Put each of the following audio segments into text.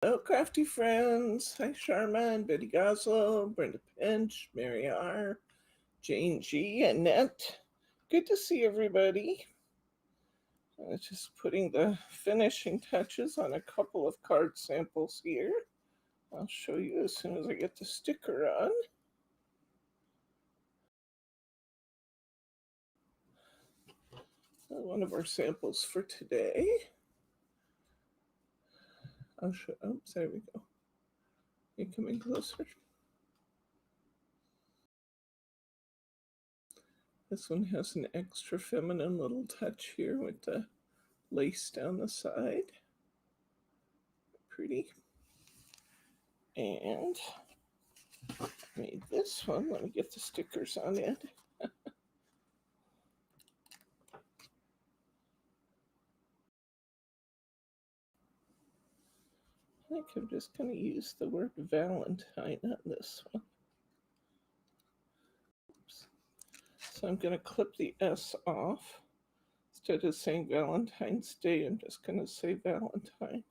Hello, crafty friends. Hi, Charmin, Betty Goslow, Brenda Pinch, Mary R., Jane G., Annette. Good to see everybody. Just putting the finishing touches on a couple of card samples here. I'll show you as soon as I get the sticker on. One of our samples for today. I'll show. Oops, there we go. You coming closer? This one has an extra feminine little touch here with the lace down the side. Pretty. And made this one. Let me get the stickers on it. I think I'm just going to use the word Valentine on this one. Oops. So I'm going to clip the S off. Instead of saying Valentine's Day, I'm just going to say Valentine.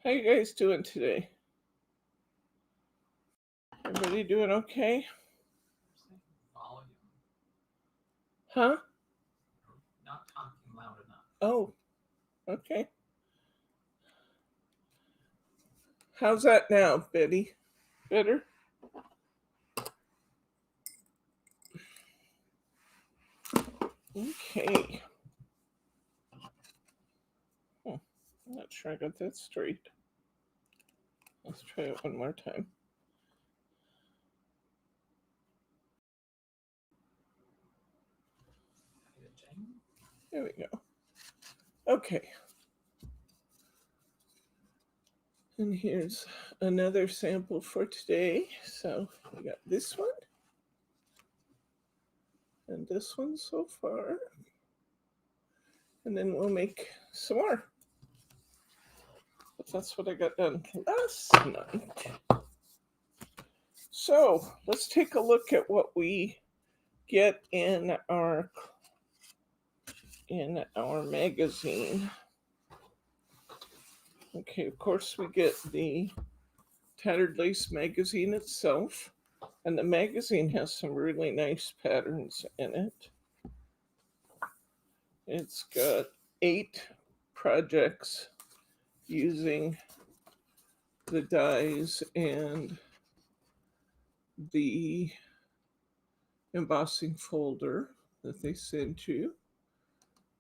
How you guys doing today? Everybody doing okay? Huh? Not talking loud enough. Oh, okay. How's that now, Betty? Better? Okay. I'm not sure I got that straight. Let's try it one more time. There we go. Okay. And here's another sample for today. So we got this one and this one so far. And then we'll make some more. But that's what I got done last night. So let's take a look at what we get in our magazine. Okay, of course we get the Tattered Lace magazine itself, and the magazine has some really nice patterns in it. It's got 8 projects using the dies and the embossing folder that they sent you.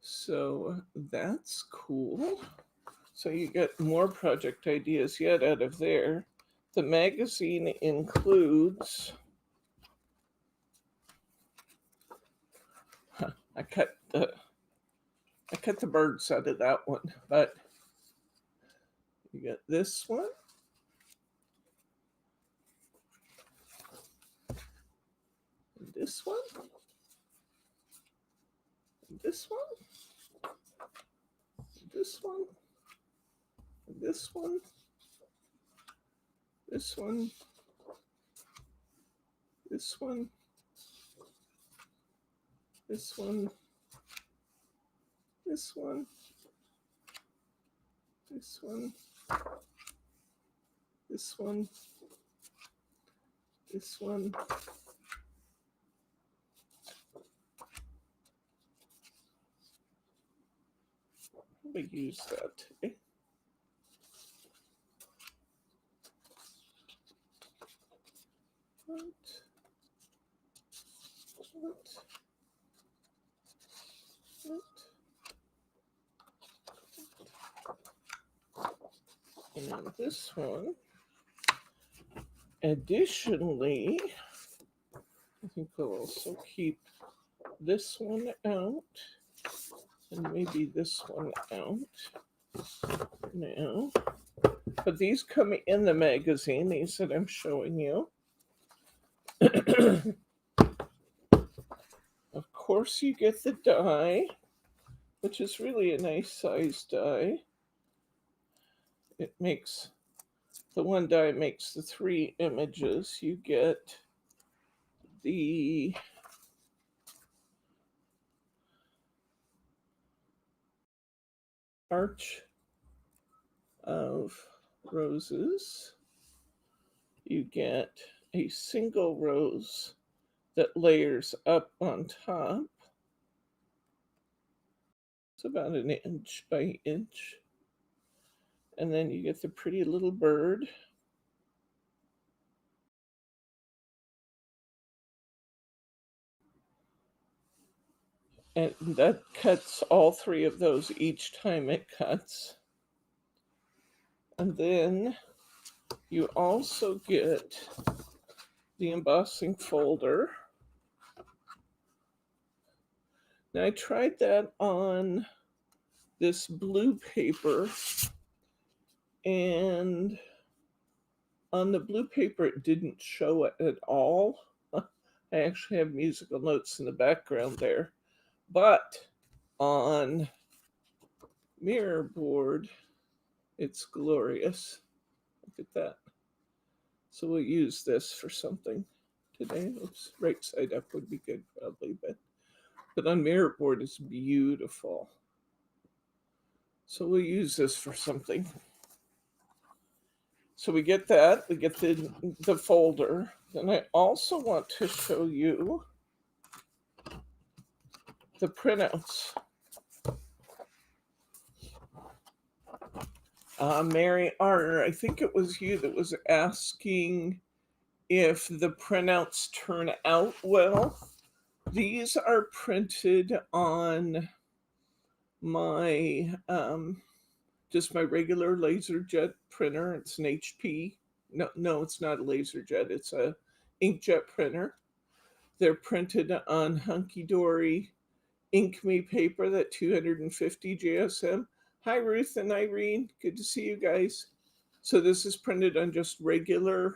So that's cool. So you get more project ideas yet out of there. The magazine includes, I cut the birds out of that one, but you get this one. And this one. And this one. And this one. And this one. This one. This one. This one. This one. This one. This one. This one. Probably use that today. What? And this one. Additionally, I think we'll also keep this one out and maybe this one out now. But these come in the magazine, these that I'm showing you. Of course, you get the die, which is really a nice size die. The one die makes the 3 images. You get the arch of roses, you get a single rose that layers up on top. It's about an inch by inch. And then you get the pretty little bird. And that cuts all three of those each time it cuts. And then you also get the embossing folder. Now I tried that on this blue paper, and on the blue paper it didn't show it at all. I actually have musical notes in the background there. But on mirror board, it's glorious. Look at that. So we'll use this for something today. Oops, right side up would be good probably, but on mirror board it's beautiful. So we'll use this for something. So we get that, we get the folder. Then I also want to show you the printouts. Mary R., I think it was you that was asking if the printouts turn out well. These are printed on my just my regular LaserJet printer. It's an HP. No, it's not a LaserJet. It's a inkjet printer. They're printed on hunky dory InkMe paper, that 250 JSM. Hi, Ruth and Irene. Good to see you guys. So this is printed on just regular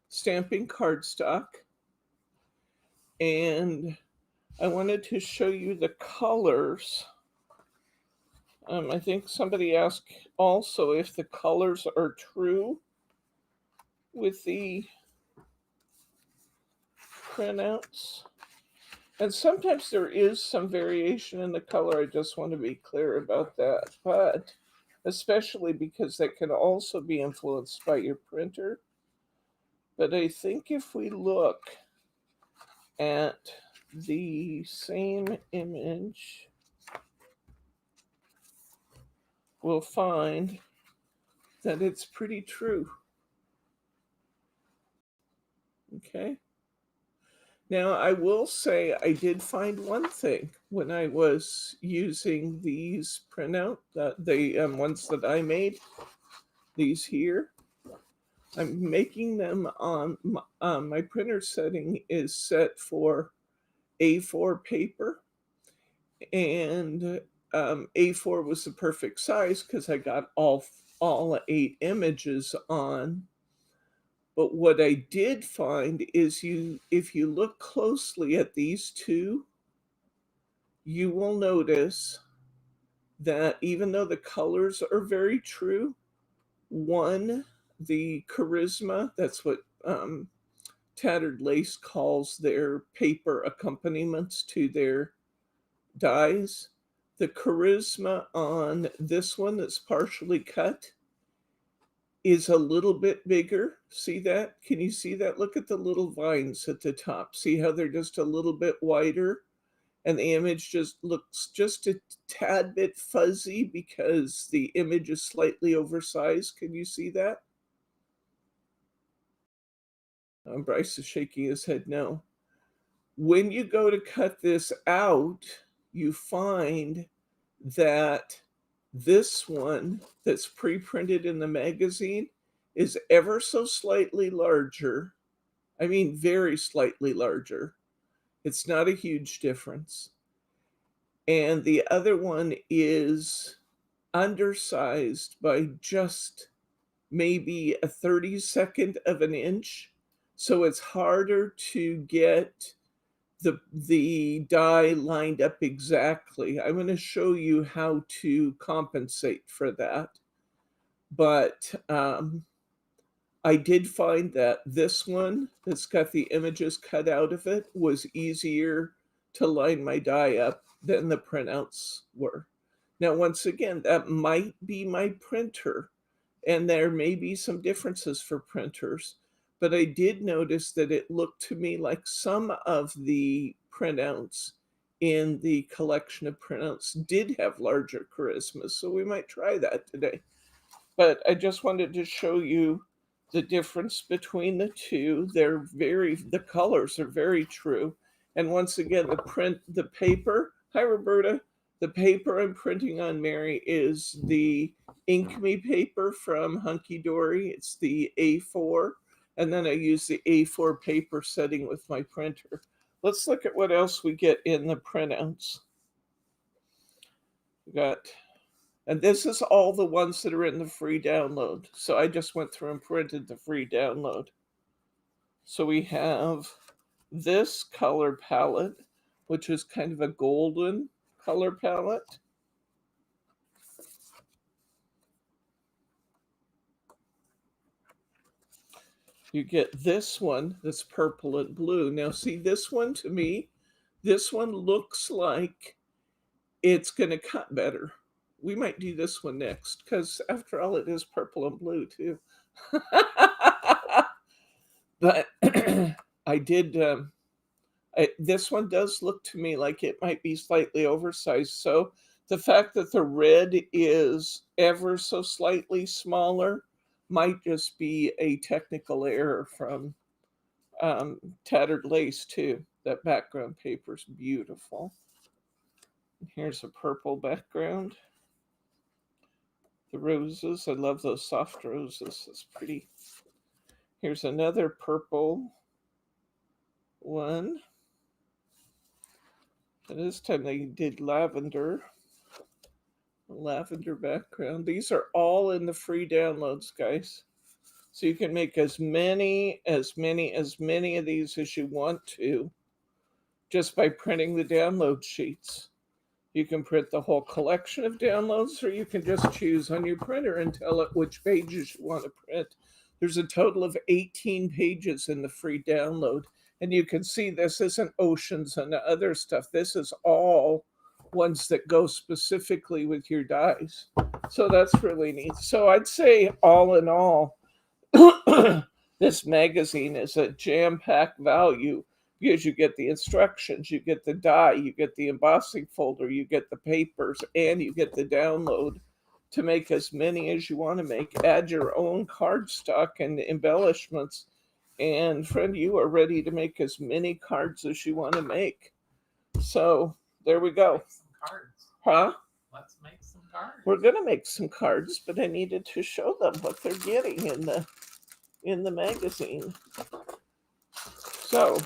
stamping cardstock. And I wanted to show you the colors. I think somebody asked also if the colors are true with the printouts. And sometimes there is some variation in the color. I just want to be clear about that. But especially because that can also be influenced by your printer. But I think if we look at the same image, we'll find that it's pretty true. Okay. Now, I will say I did find one thing when I was using these printout, the ones that I made, these here. I'm making them on my printer setting is set for A4 paper, and A4 was the perfect size because I got all 8 images on. But what I did find is if you look closely at these two, you will notice that even though the colors are very true, one, the charisma, that's what Tattered Lace calls their paper accompaniments to their dies. The charisma on this one that's partially cut is a little bit bigger. See that? Can you see that? Look at the little vines at the top. See how they're just a little bit wider? And the image just looks just a tad bit fuzzy because the image is slightly oversized. Can you see that? Bryce is shaking his head no. When you go to cut this out, you find that this one that's pre-printed in the magazine is ever so slightly larger. I mean, very slightly larger. It's not a huge difference. And the other one is undersized by just maybe a 32nd of an inch. So it's harder to get the die lined up exactly. I'm going to show you how to compensate for that. But I did find that this one that's got the images cut out of it was easier to line my die up than the printouts were. Now, once again, that might be my printer, and there may be some differences for printers, but I did notice that it looked to me like some of the printouts in the collection of printouts did have larger charismas, so we might try that today. But I just wanted to show you the difference between the two. The colors are very true. And once again, the paper, hi Roberta, the paper I'm printing on Mary is the Ink Me paper from Hunky Dory. It's the A4. And then I use the A4 paper setting with my printer. Let's look at what else we get in the printouts. We got, and this is all the ones that are in the free download. So I just went through and printed the free download. So we have this color palette, which is kind of a golden color palette. You get this one that's purple and blue. Now see, this one to me, this one looks like it's going to cut better. We might do this one next because after all, it is purple and blue too. But I did, this one does look to me like it might be slightly oversized. So the fact that the red is ever so slightly smaller might just be a technical error from Tattered Lace too. That background paper is beautiful. Here's a purple background. The roses, I love those soft roses. It's pretty. Here's another purple one. And this time they did lavender background. These are all in the free downloads, guys. So you can make as many of these as you want to just by printing the download sheets. You can print the whole collection of downloads, or you can just choose on your printer and tell it which pages you want to print. There's a total of 18 pages in the free download. And you can see this isn't oceans and other stuff. This is all ones that go specifically with your dies. So that's really neat. So I'd say all in all, this magazine is a jam-packed value because you get the instructions, you get the die, you get the embossing folder, you get the papers, and you get the download to make as many as you want to make. Add your own cardstock and embellishments. And friend, you are ready to make as many cards as you want to make. So there we go. Some cards. Huh? Let's make some cards. We're gonna make some cards, but I needed to show them what they're getting in the magazine. So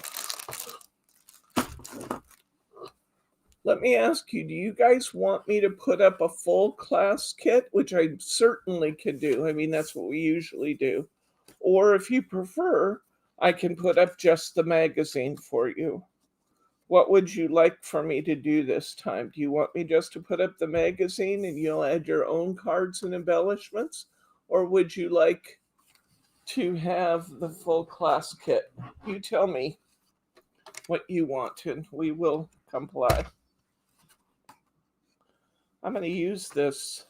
let me ask you, do you guys want me to put up a full class kit, which I certainly can do? I mean, that's what we usually do. Or if you prefer, I can put up just the magazine for you. What would you like for me to do this time? Do you want me just to put up the magazine and you'll add your own cards and embellishments? Or would you like to have the full class kit? You tell me what you want and we will comply. I'm going to use this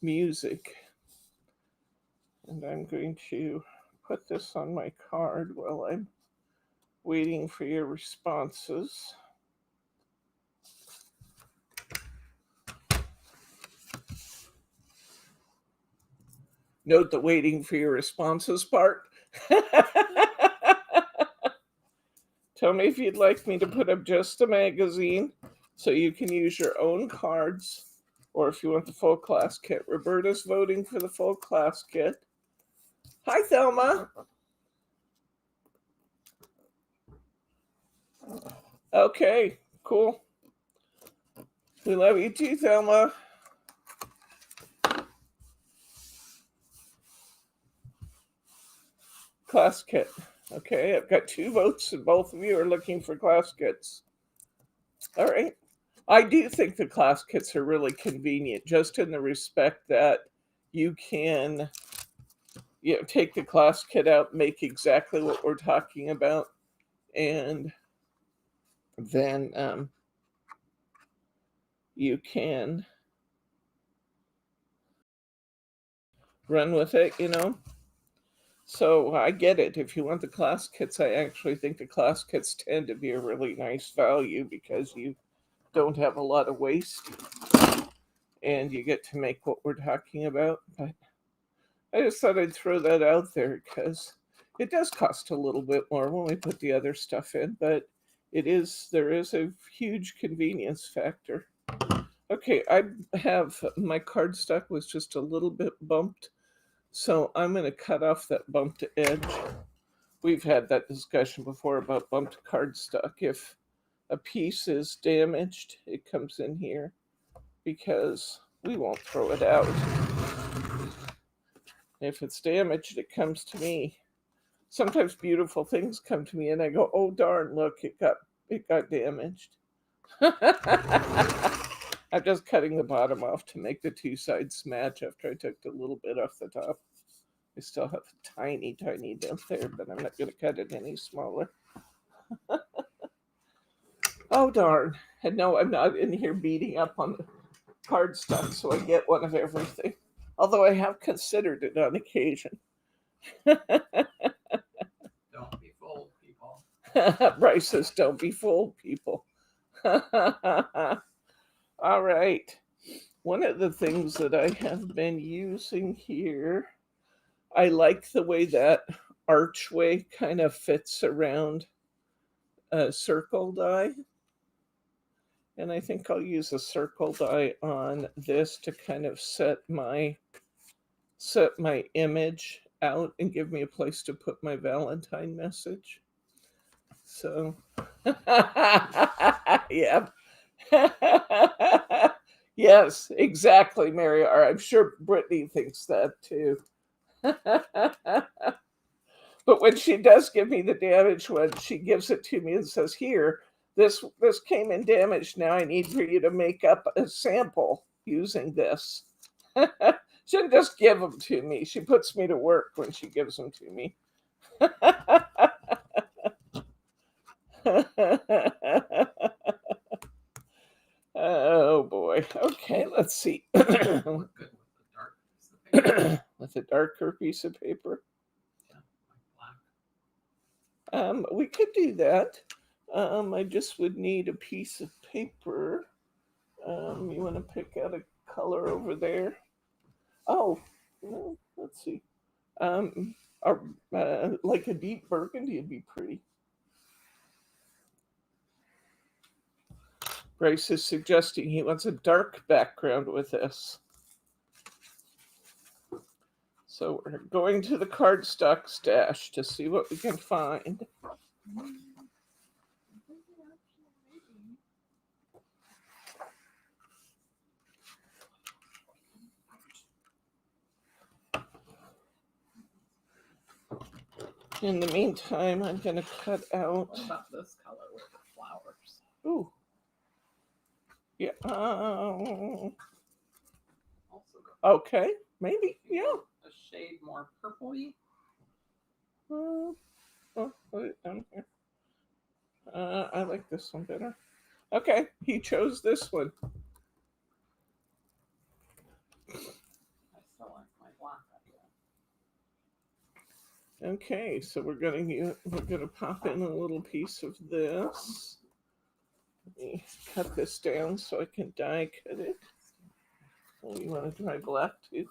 music and I'm going to put this on my card while I'm waiting for your responses. Note the waiting for your responses part. Tell me if you'd like me to put up just a magazine so you can use your own cards, or if you want the full class kit. Roberta's voting for the full class kit. Hi, Thelma. Okay, cool. We love you too, Thelma. Class kit. Okay, I've got 2 votes, and both of you are looking for class kits. All right. I do think the class kits are really convenient, just in the respect that you can take the class kit out, make exactly what we're talking about, and then you can run with it, So I get it. If you want the class kits, I actually think the class kits tend to be a really nice value because you don't have a lot of waste and you get to make what we're talking about. But I just thought I'd throw that out there because it does cost a little bit more when we put the other stuff in, but there is a huge convenience factor. Okay, I have my cardstock was just a little bit bumped, so I'm going to cut off that bumped edge. We've had that discussion before about bumped cardstock. If a piece is damaged, it comes in here because we won't throw it out. If it's damaged, it comes to me. Sometimes beautiful things come to me and I go, oh darn, look, it got damaged. I'm just cutting the bottom off to make the two sides match after I took a little bit off the top. I still have a tiny, tiny dent there, but I'm not going to cut it any smaller. Oh, darn. And no, I'm not in here beating up on the cardstock, so I get one of everything. Although I have considered it on occasion. Don't be fooled, people. Bryce says, don't be fooled, people. All right. One of the things that I have been using here, I like the way that archway kind of fits around a circle die. And I think I'll use a circle die on this to kind of set my image out and give me a place to put my Valentine message. So, yeah. Yes, exactly, Mary R. I'm sure Brittany thinks that too. But when she does give me the damaged one, she gives it to me and says, here, this came in damaged. Now I need for you to make up a sample using this. She doesn't just give them to me. She puts me to work when she gives them to me. Oh boy. Okay, let's see. Look good with the dark piece of paper. With a darker piece of paper. Yeah, like black. We could do that. I just would need a piece of paper. You want to pick out a color over there? Oh, well, let's see. Like a deep burgundy would be pretty. Bryce is suggesting he wants a dark background with this. So we're going to the cardstock stash to see what we can find. In the meantime, I'm going to cut out. What about this color with the flowers? Ooh. Yeah. Also got Okay. Maybe. Yeah. a shade more purpley. Oh, put it down here. I like this one better. Okay, he chose this one. I still like my black idea. Okay, so we're gonna pop in a little piece of this. Let me cut this down so I can die cut it. Oh, you want to try black too?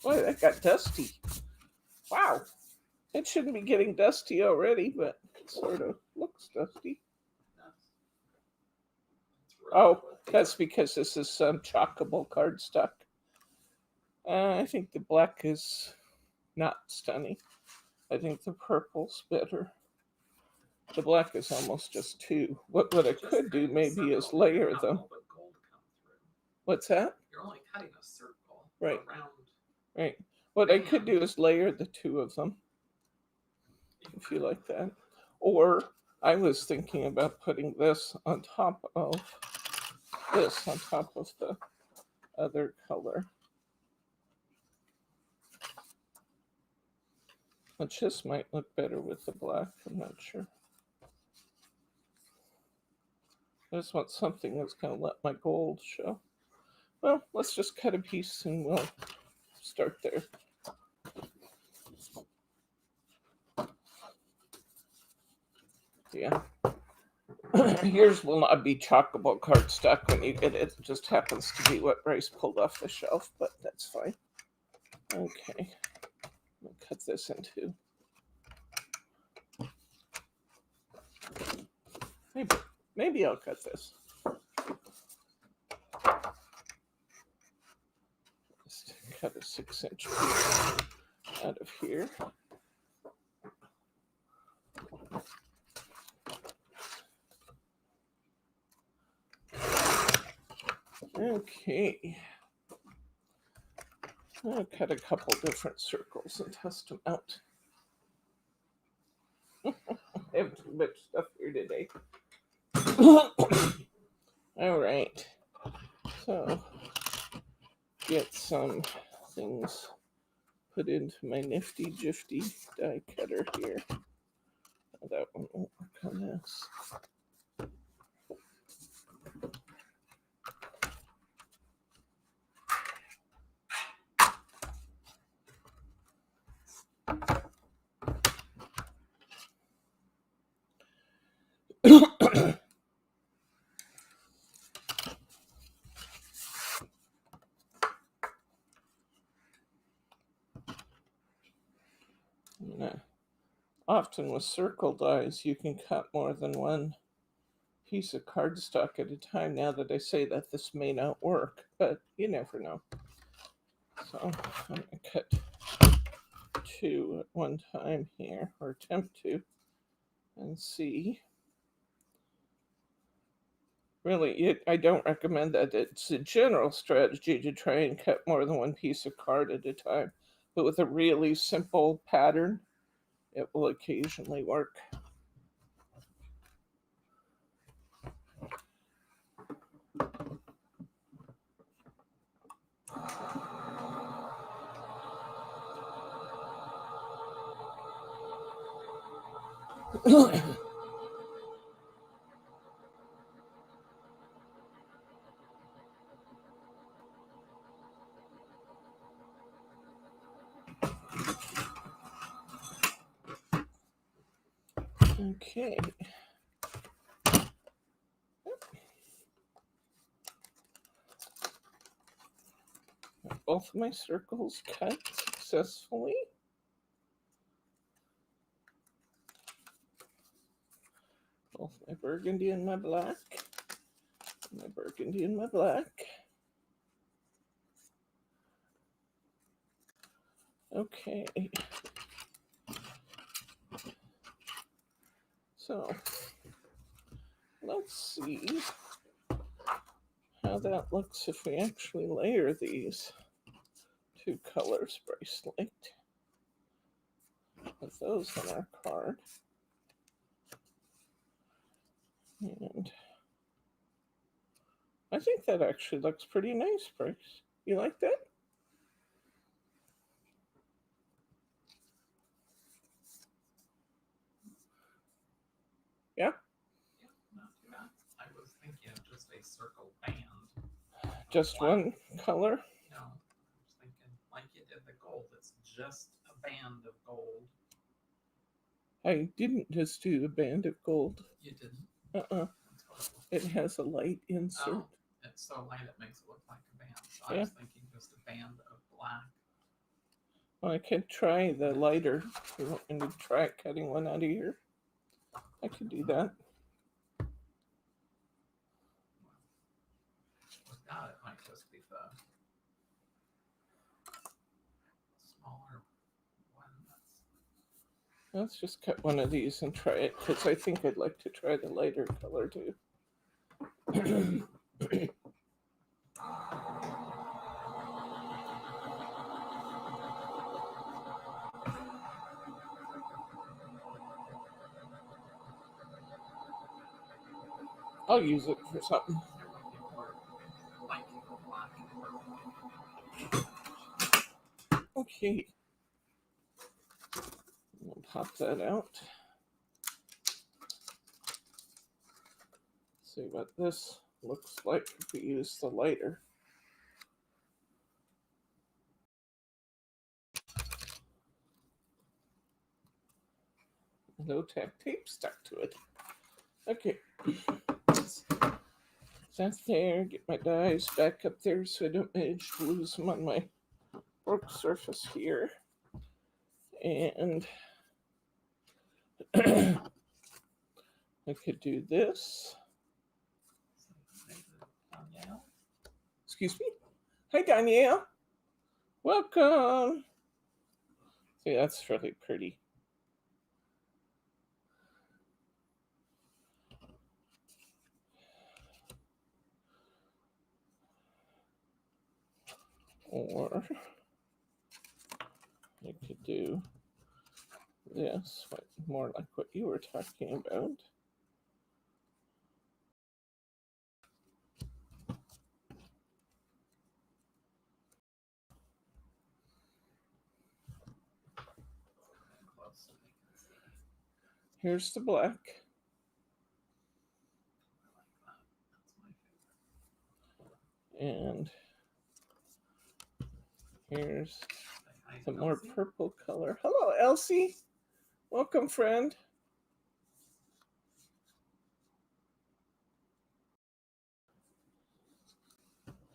Boy, that got dusty. Wow. It shouldn't be getting dusty already, but it sort of looks dusty. Oh, that's because this is some chockable cardstock. I think the black is not stunning. I think the purple's better. The black is almost just two. What I could do maybe is layer them. What's that? You're only cutting a circle. Right. Around. Right. What I could do is layer the two of them, if you like that. Or I was thinking about putting this on top of this, on top of the other color. Which this might look better with the black, I'm not sure. I just want something that's going to let my gold show. Well, let's just cut a piece and we'll start there. Yeah. Yours will not be chockable cardstock when you get it. It just happens to be what Bryce pulled off the shelf, but that's fine. Okay. I'll cut this in two. Maybe I'll cut this. Just cut a 6-inch piece out of here. Okay. I'll cut a couple different circles and test them out. I have too much stuff here today. All right. So, get some things put into my nifty jifty die cutter here. That one won't work on this. Often with circle dies, you can cut more than one piece of cardstock at a time. Now that I say that, this may not work, but you never know. So I'm going to cut 2 at one time here, or attempt to, and see. Really, I don't recommend that. It's a general strategy to try and cut more than one piece of card at a time. But with a really simple pattern, it will occasionally work. Okay. Both of my circles cut successfully. Both my burgundy and my black. My burgundy and my black. Okay. So let's see how that looks if we actually layer these 2 colors Bryce liked. Put those on our card. And I think that actually looks pretty nice, Bryce. You like that? Yeah? Yeah, not too bad. I was thinking of just a circle band. Just Black. one color? No, I was thinking like you did the gold. It's just a band of gold. I didn't just do a band of gold. You didn't? Uh-uh. It has a light insert. Oh, it's so light it makes it look like a band. So I was thinking just a band of black. Well, I could try the lighter. You want me to try cutting one out of here? I could do that. With that, it might just be the smaller one. Let's just cut one of these and try it, because I think I'd like to try the lighter color too. I'll use it for something. There might be more light black. Okay. We'll pop that out. See what this looks like if we use the lighter. No tack tape stuck to it. Okay. That's there. Get my dies back up there so I don't manage to lose them on my work surface here. And I could do this. Excuse me. Hi, Danielle. Welcome. See, that's really pretty. Or I could do this, more like what you were talking about. Here's the black. And here's the more purple color. Hello, Elsie. Welcome, friend.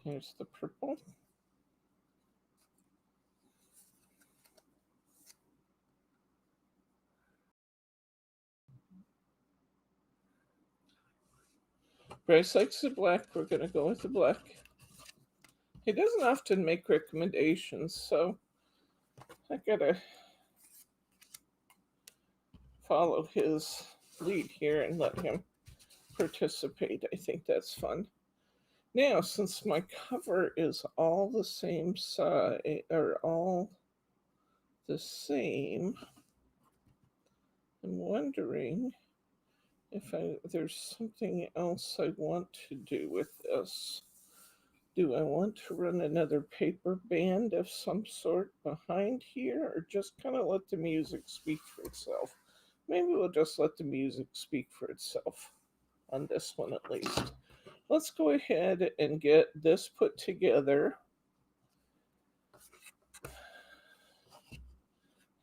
Here's the purple. Bryce likes the black. We're going to go with the black. He doesn't often make recommendations, so I got to follow his lead here and let him participate. I think that's fun. Now, since my cover is all the same size, or all the same, I'm wondering if there's something else I want to do with this. Do I want to run another paper band of some sort behind here, or just kind of let the music speak for itself? Maybe we'll just let the music speak for itself on this one at least. Let's go ahead and get this put together.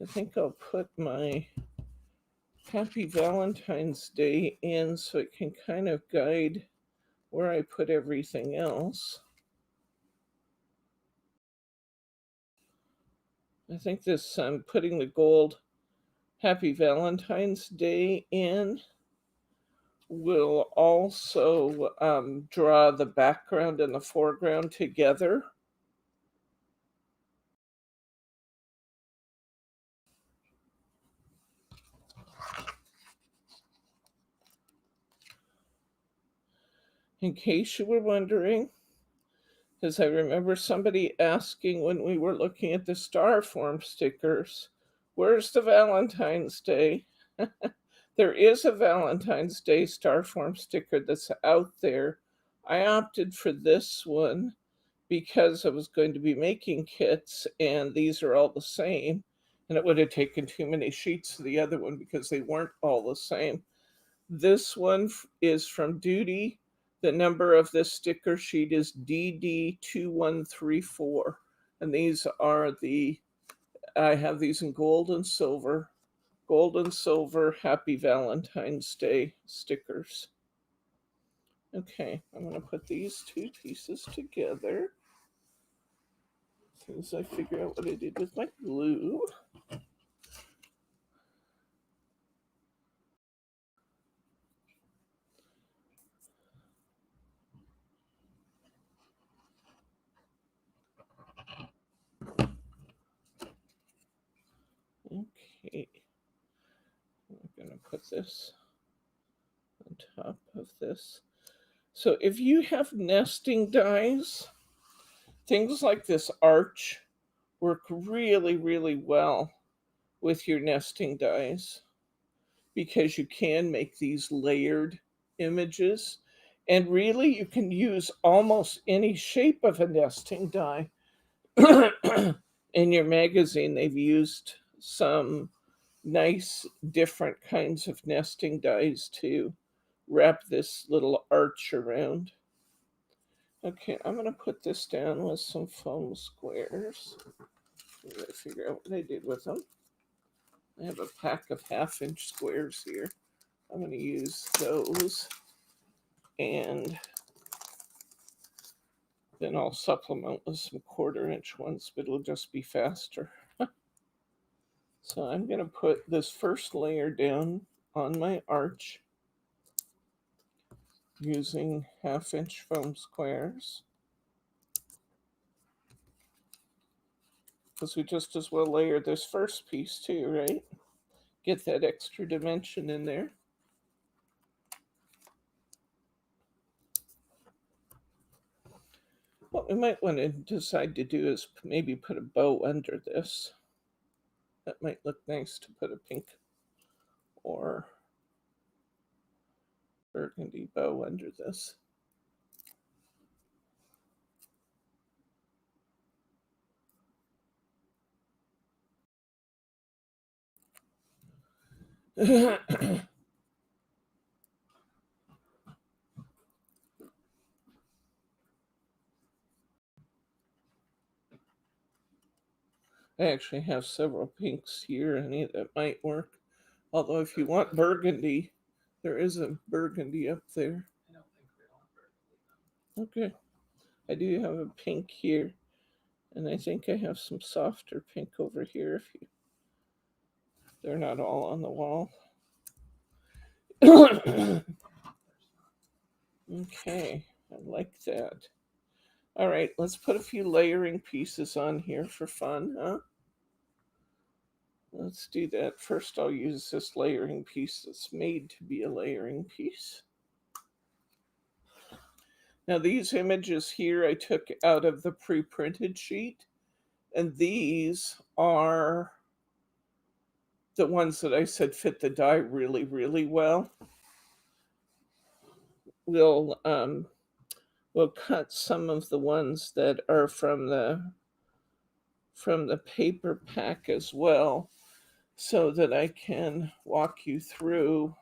I think I'll put my Happy Valentine's Day in so it can kind of guide where I put everything else. I think this, I'm putting the gold Happy Valentine's Day in will also draw the background and the foreground together. In case you were wondering, because I remember somebody asking when we were looking at the star form stickers, where's the Valentine's Day? There is a Valentine's Day star form sticker that's out there. I opted for this one because I was going to be making kits and these are all the same. And it would have taken too many sheets of the other one because they weren't all the same. This one is from Duty. The number of this sticker sheet is DD2134. And these are I have these in gold and silver. Gold and silver Happy Valentine's Day stickers. Okay, I'm going to put these two pieces together. As soon as I figure out what I did with my glue. Okay, I'm going to put this on top of this. So if you have nesting dies, things like this arch work really, really well with your nesting dies because you can make these layered images. And really, you can use almost any shape of a nesting die in your magazine, they've used some nice different kinds of nesting dies to wrap this little arch around. Okay, I'm going to put this down with some foam squares. I'm going to figure out what I did with them. I have a pack of 1/2-inch squares here. I'm going to use those, and then I'll supplement with some 1/4-inch ones, but it'll just be faster. So I'm going to put this first layer down on my arch using 1/2-inch foam squares, because we just as well layer this first piece too, right? Get that extra dimension in there. What we might want to decide to do is maybe put a bow under this. That might look nice to put a pink or burgundy bow under this. I actually have several pinks here, any that might work. Although if you want burgundy, there is a burgundy up there. I don't think we want burgundy. Okay. I do have a pink here, and I think I have some softer pink over here if you they're not all on the wall. Okay, I like that. All right, let's put a few layering pieces on here for fun, huh? Let's do that. First, I'll use this layering piece that's made to be a layering piece. Now, these images here I took out of the pre-printed sheet, and these are the ones that I said fit the die really, really well. We'll cut some of the ones that are from the paper pack as well, so that I can walk you through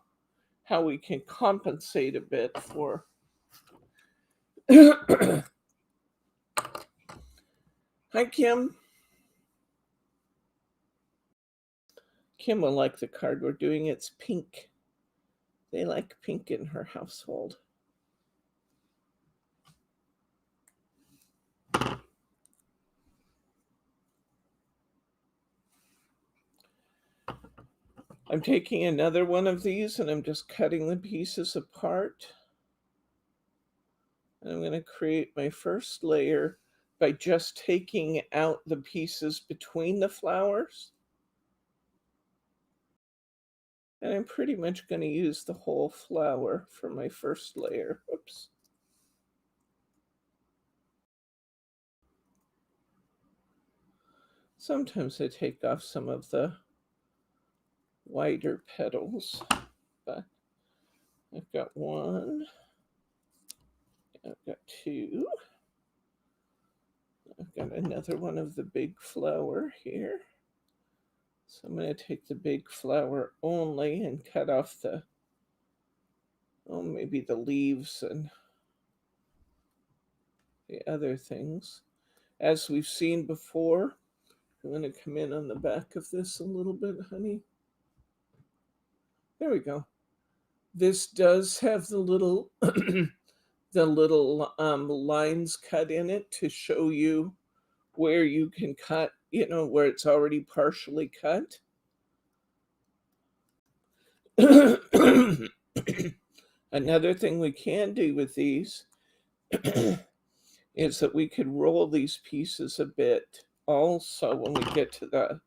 how we can compensate a bit for. Hi, Kim. Kim will like the card we're doing. It's pink. They like pink in her household. I'm taking another one of these and I'm just cutting the pieces apart. And I'm going to create my first layer by just taking out the pieces between the flowers. And I'm pretty much going to use the whole flower for my first layer. Oops. Sometimes I take off some of the wider petals, but I've got one, I've got two, I've got another one of the big flower here. So I'm going to take the big flower only and cut off the, maybe the leaves and the other things. As we've seen before, I'm going to come in on the back of this a little bit, honey. There we go. This does have the little lines cut in it to show you where you can cut, where it's already partially cut. Another thing we can do with these is that we could roll these pieces a bit also when we get to the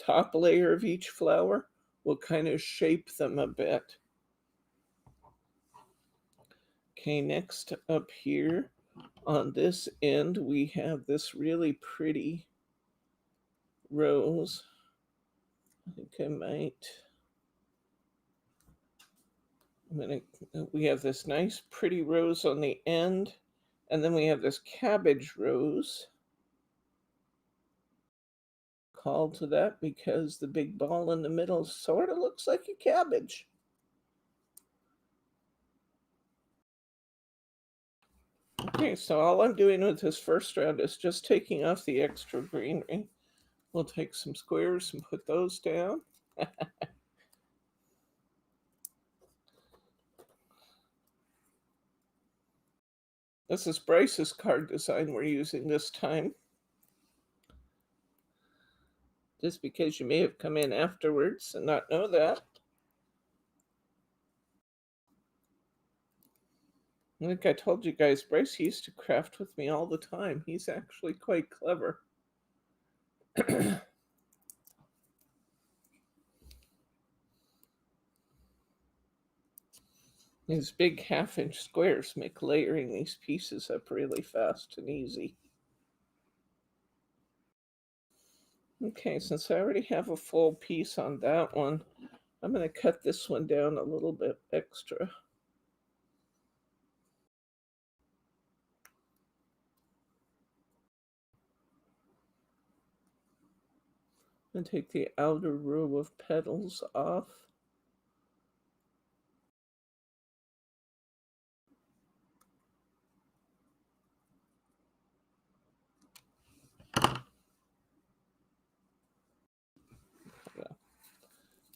top layer of each flower. We'll kind of shape them a bit. Okay, next up here on this end, we have this really pretty rose. I think I might. We have this nice pretty rose on the end, and then we have this cabbage rose. call to that because the big ball in the middle sort of looks like a cabbage. Okay, so all I'm doing with this first round is just taking off the extra greenery. We'll take some squares and put those down. This is Bryce's card design we're using this time. Just because you may have come in afterwards and not know that. Like I told you guys, Bryce used to craft with me all the time. He's actually quite clever. These big half-inch squares make layering these pieces up really fast and easy. Okay, since I already have a full piece on that one, I'm going to cut this one down a little bit extra. And take the outer row of petals off.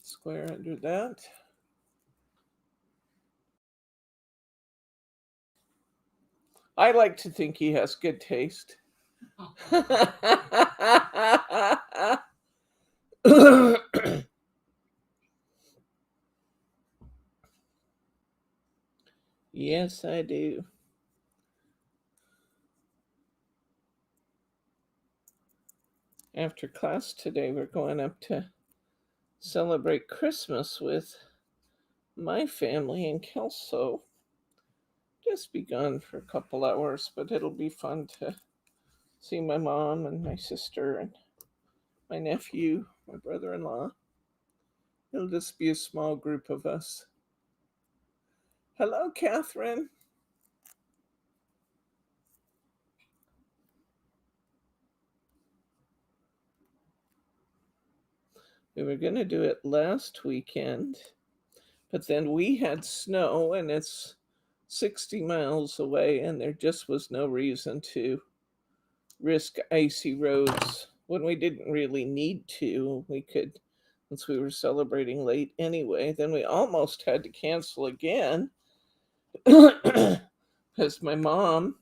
Square under that. I like to think he has good taste. Yes, I do. After class today, we're going up to celebrate Christmas with my family in Kelso. Just be gone for a couple hours, but it'll be fun to see my mom and my sister and my nephew, my brother-in-law. It'll just be a small group of us. Hello, Catherine. We were going to do it last weekend, but then we had snow and it's 60 miles away, and there just was no reason to risk icy roads when we didn't really need to. We could, since we were celebrating late anyway. Then we almost had to cancel again because my mom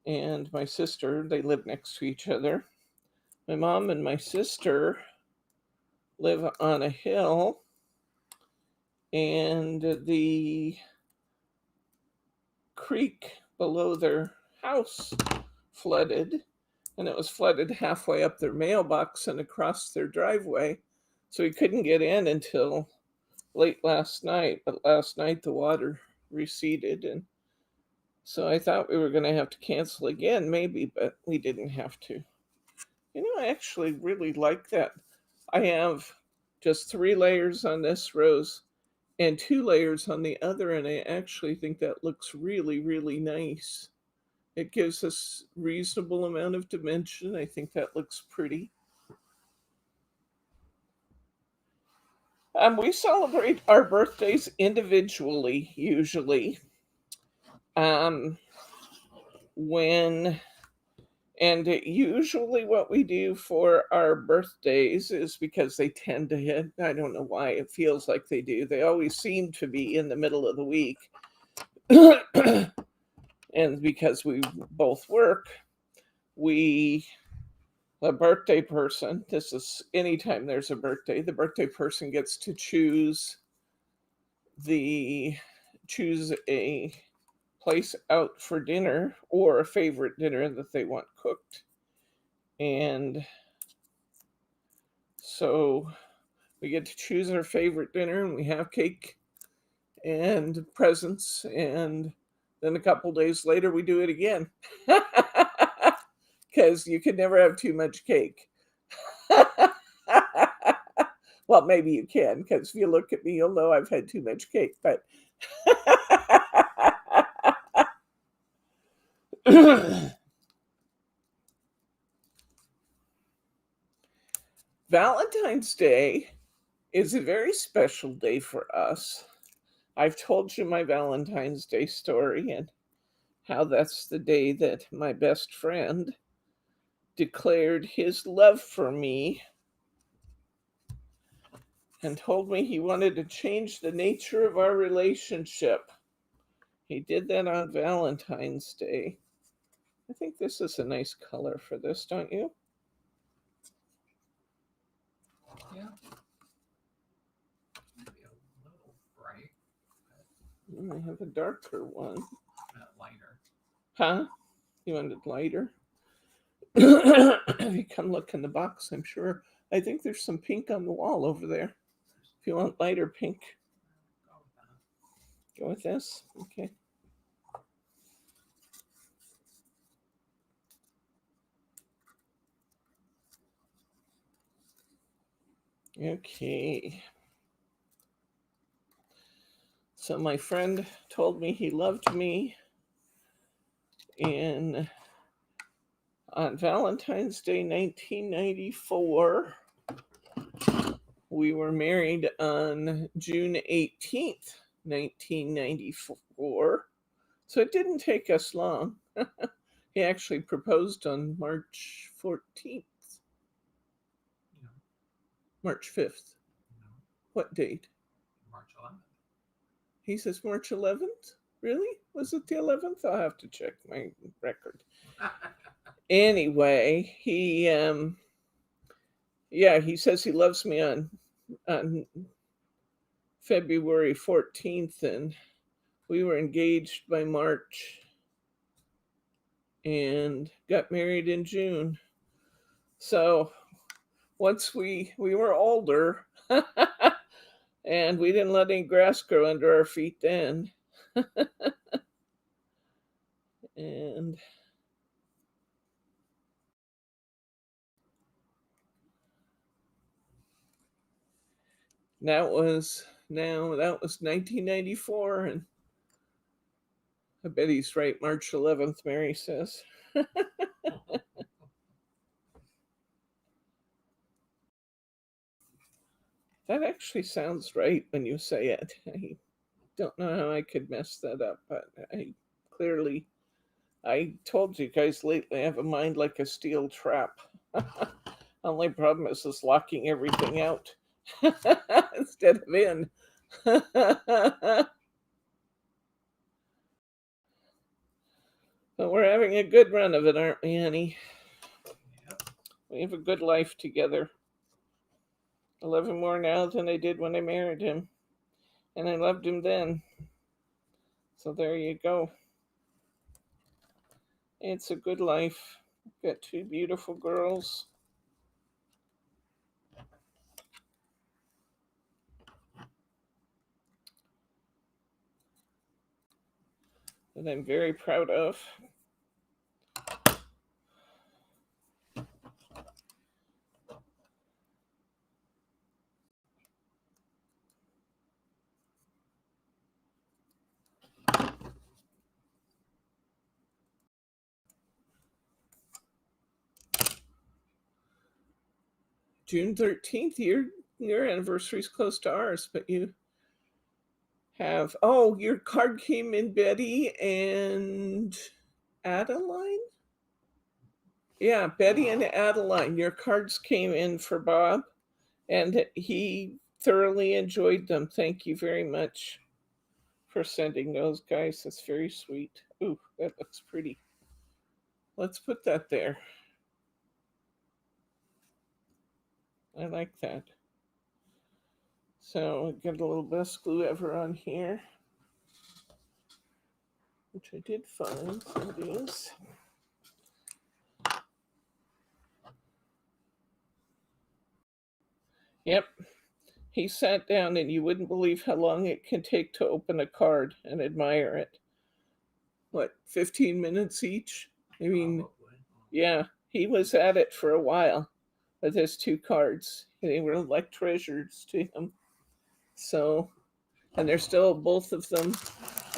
and my sister, they live next to each other. My mom and my sister live on a hill, and the creek below their house flooded, and it was flooded halfway up their mailbox and across their driveway. So we couldn't get in until late last night, but last night the water receded, and so I thought we were going to have to cancel again, maybe, but we didn't have to. You know, I actually really like that. I have just 3 layers on this rose and 2 layers on the other, and I actually think that looks really, really nice. It gives us reasonable amount of dimension. I think that looks pretty. We celebrate our birthdays individually, usually. When And usually, what we do for our birthdays is because they tend to hit, I don't know why it feels like they do, they always seem to be in the middle of the week. And because we both work, a birthday person, this is anytime there's a birthday, the birthday person gets to choose a place out for dinner or a favorite dinner that they want cooked. And so we get to choose our favorite dinner, and we have cake and presents, and then a couple days later we do it again. Because you can never have too much cake. Well, maybe you can, because if you look at me, you'll know I've had too much cake. But Valentine's Day is a very special day for us. I've told you my Valentine's Day story and how that's the day that my best friend declared his love for me and told me he wanted to change the nature of our relationship. He did that on Valentine's Day. I think this is a nice color for this, don't you? Yeah. Maybe a little bright, I have a darker one. lighter. Huh? You wanted lighter? If you come look in the box, I'm sure. I think there's some pink on the wall over there. If you want lighter pink, Go with that. go with this. Okay. Okay. So my friend told me he loved me in on Valentine's Day 1994. We were married on June 18th, 1994. So it didn't take us long. He actually proposed on March 14th. No, March 5th. no, What date? March 11th. He says March 11th? Really? Was it the 11th? I'll have to check my record. Anyway, he he says he loves me on February 14th, and we were engaged by March and got married in June. So once we were older and we didn't let any grass grow under our feet then. And that was 1994, and I bet he's right. March 11th, Mary says. That actually sounds right when you say it. I don't know how I could mess that up, but I told you guys lately I have a mind like a steel trap. Only problem is locking everything out instead of in. But we're having a good run of it, aren't we, honey? Yep. We have a good life together. I love him more now than I did when I married him. And I loved him then. So there you go. It's a good life. Got two beautiful girls. That I'm very proud of. June 13th, your anniversary is close to ours, but you have your card came in, Betty and Adeline? Yeah, Betty and Adeline. Your cards came in for Bob, and he thoroughly enjoyed them. Thank you very much for sending those, guys. That's very sweet. Ooh, that looks pretty. Let's put that there. I like that. So get a little best glue ever on here, which I did find some of these. Yep. He sat down and you wouldn't believe how long it can take to open a card and admire it. What, 15 minutes each? I mean, Probably. yeah, he was at it for a while with his two cards. They were like treasures to him. So, and they're still, both of them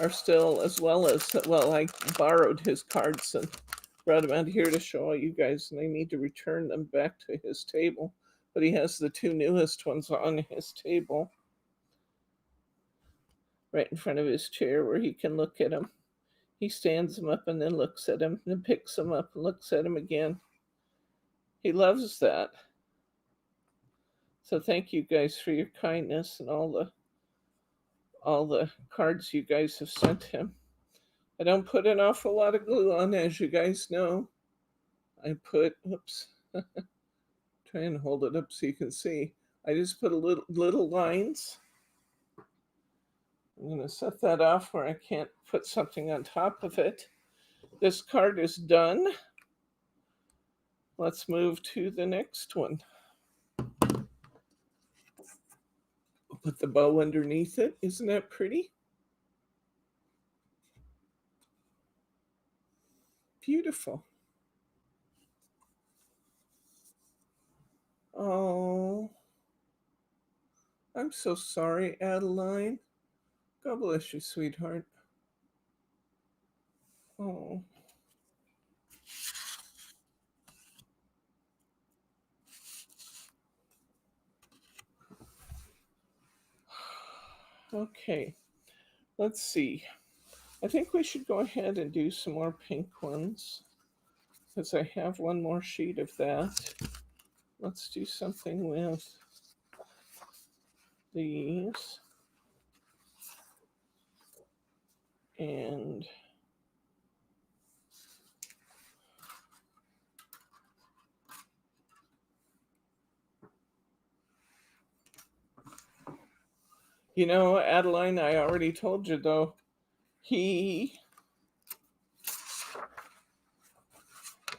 are still, as well as, well, I borrowed his cards and brought them out here to show all you guys, and I need to return them back to his table. but he has the two newest ones on his table right in front of his chair where he can look at them. He stands them up and then looks at him, and picks them up and looks at him again. He loves that. So thank you guys for your kindness and all the cards you guys have sent him. I don't put an awful lot of glue on, as you guys know. I put, oops, try and hold it up so you can see. I just put a little lines. I'm going to set that off where I can't put something on top of it. This card is done. Let's move to the next one. Put the bow underneath it. Isn't that pretty? Beautiful. Oh, I'm so sorry, Adeline. God bless you, sweetheart. Oh. Okay, let's see. I think we should go ahead and do some more pink ones because I have one more sheet of that. Let's do something with these. And you know, Adeline, I already told you though, he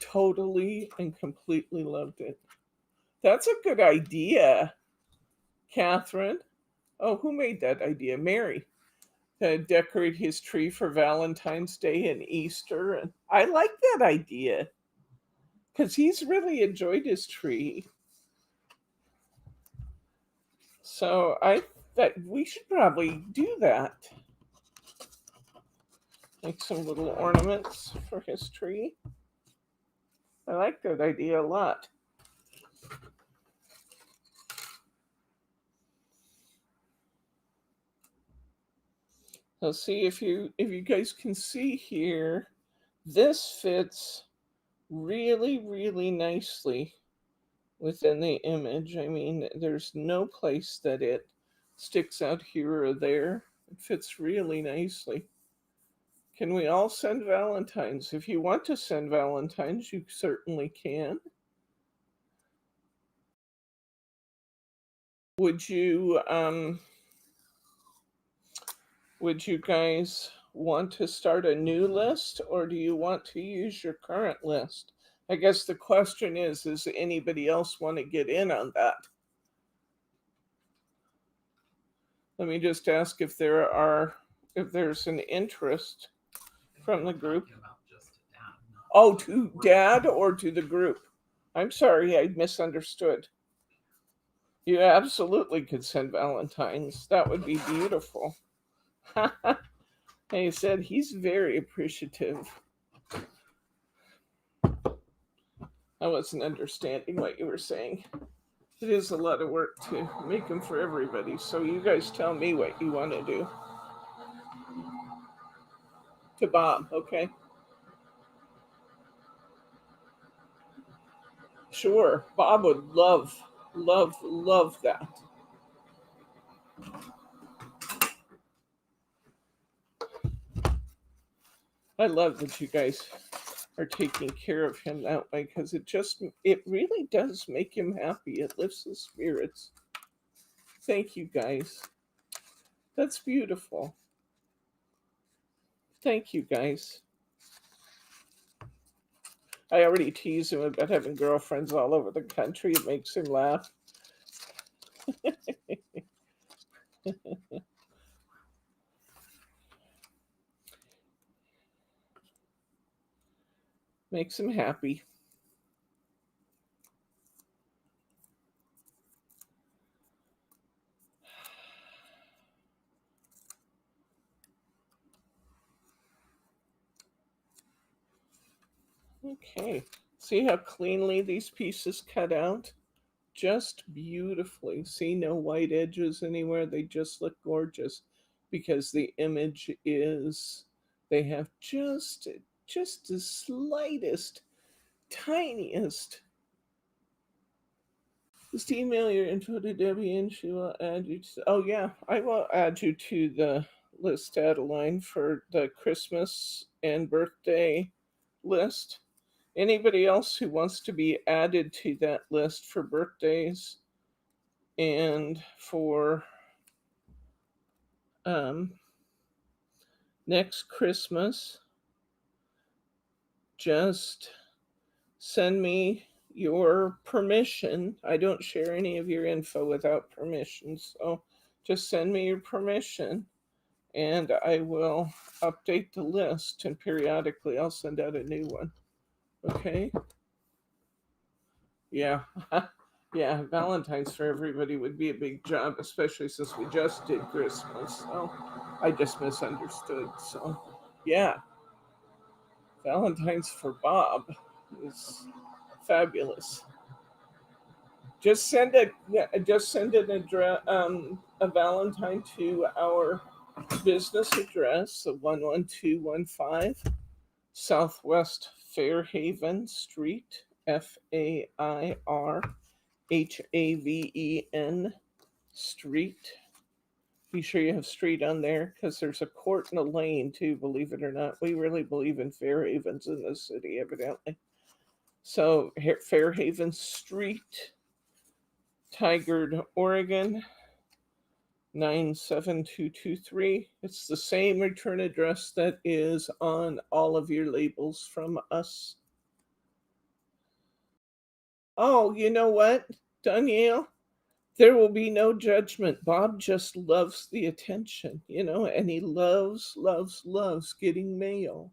totally and completely loved it. That's a good idea, Catherine. Oh, who made that idea? Mary. To decorate his tree for Valentine's Day and Easter. And I like that idea because he's really enjoyed his tree. So I that we should probably do that. Make some little ornaments for his tree. I like that idea a lot. So see if you guys can see here, this fits really nicely within the image. I mean, there's no place that it sticks out here or there. It fits really nicely. Can we all send Valentines? If you want to send Valentines, you certainly can. Would you guys want to start a new list, or do you want to use your current list? I guess the question is, does anybody else want to get in on that? Let me just ask if there's an interest from the group. Oh, to Dad or to the group? I'm sorry, I misunderstood. You absolutely could send Valentines. That would be beautiful. He said he's very appreciative. I wasn't understanding what you were saying. It is a lot of work to make them for everybody. So you guys tell me what you want to do. To Bob, okay? Sure. Bob would love that. I love that you guys are taking care of him that way because it really does make him happy. It lifts his spirits. Thank you guys. That's beautiful. Thank you guys. I already tease him about having girlfriends all over the country. It makes him laugh. Makes him happy. Okay, see how cleanly these pieces cut out? just beautifully. See, no white edges anywhere. They just look gorgeous because the image is, they have just the slightest, tiniest. Just email your info to Debbie and she will add you to. Oh, yeah, I will add you to the list, Adeline, for the Christmas and birthday list. Anybody else who wants to be added to that list for birthdays and for um, next Christmas, just send me your permission. I don't share any of your info without permission, so just send me your permission and I will update the list and periodically I'll send out a new one. Okay? Yeah. Yeah, Valentine's for everybody would be a big job, especially since we just did Christmas. So I just misunderstood. So, yeah, Valentine's for Bob is fabulous. Just send an address, a Valentine to our business address, the 11215 Southwest Fairhaven Street, Fairhaven Street. Be sure you have street on there because there's a court and a lane too, believe it or not. We really believe in Fairhavens in this city, evidently. So, Fairhaven Street, Tigard, Oregon, 97223. It's the same return address that is on all of your labels from us. Oh, you know what, Danielle? There will be no judgment. Bob just loves the attention, and he loves, loves, loves getting mail.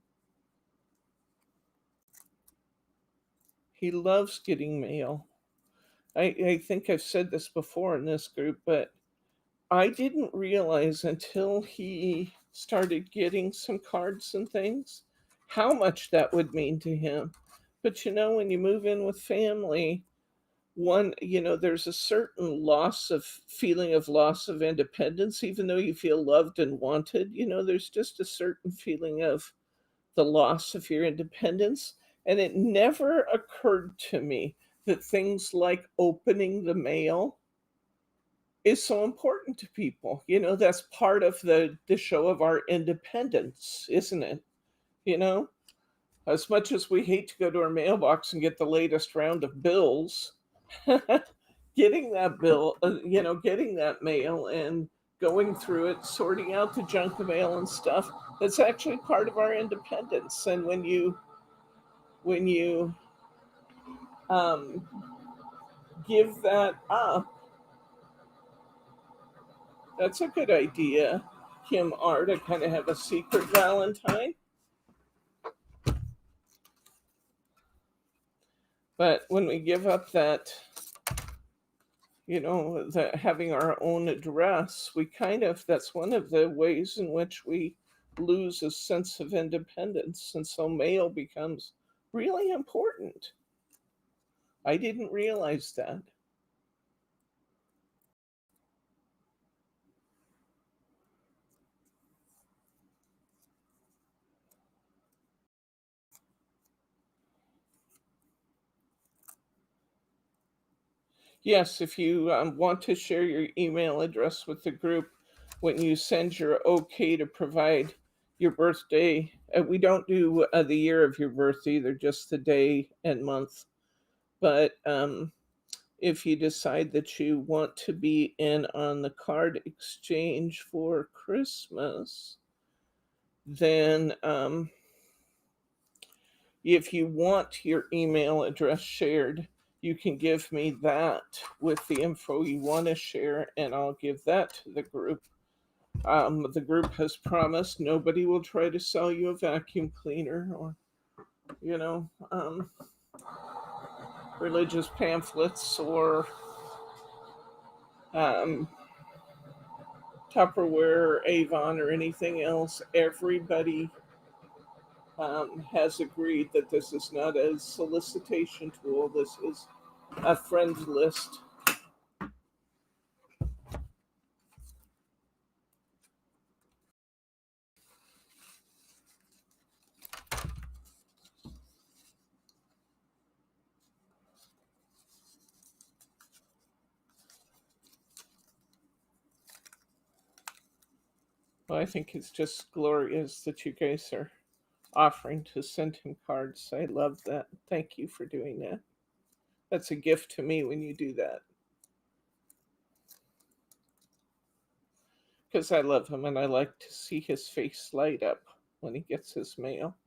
He loves getting mail. I think I've said this before in this group, but I didn't realize until he started getting some cards and things how much that would mean to him. But when you move in with family, there's a certain loss of independence, even though you feel loved and wanted. There's just a certain feeling of the loss of your independence. And it never occurred to me that things like opening the mail is so important to people. That's part of the show of our independence, isn't it? You know, as much as we hate to go to our mailbox and get the latest round of bills, getting that getting that mail and going through it, sorting out the junk mail and stuff, that's actually part of our independence. And when you um, give that up, that's a good idea, Kim R, to kind of have a secret Valentine. But when we give up that, having our own address, we that's one of the ways in which we lose a sense of independence. And so mail becomes really important. I didn't realize that. Yes, if you want to share your email address with the group, when you send your okay to provide your birthday, we don't do the year of your birth either, just the day and month. But if you decide that you want to be in on the card exchange for Christmas, then if you want your email address shared, you can give me that with the info you want to share, and I'll give that to the group. The group has promised nobody will try to sell you a vacuum cleaner or, you know, um, religious pamphlets or um, Tupperware, Avon, or anything else. Everybody has agreed that this is not a solicitation tool. This is a friend list Well, I think it's just glorious that you guys are offering to send him cards. I love that. Thank you for doing that. That's a gift to me when you do that. Because I love him and I like to see his face light up when he gets his mail.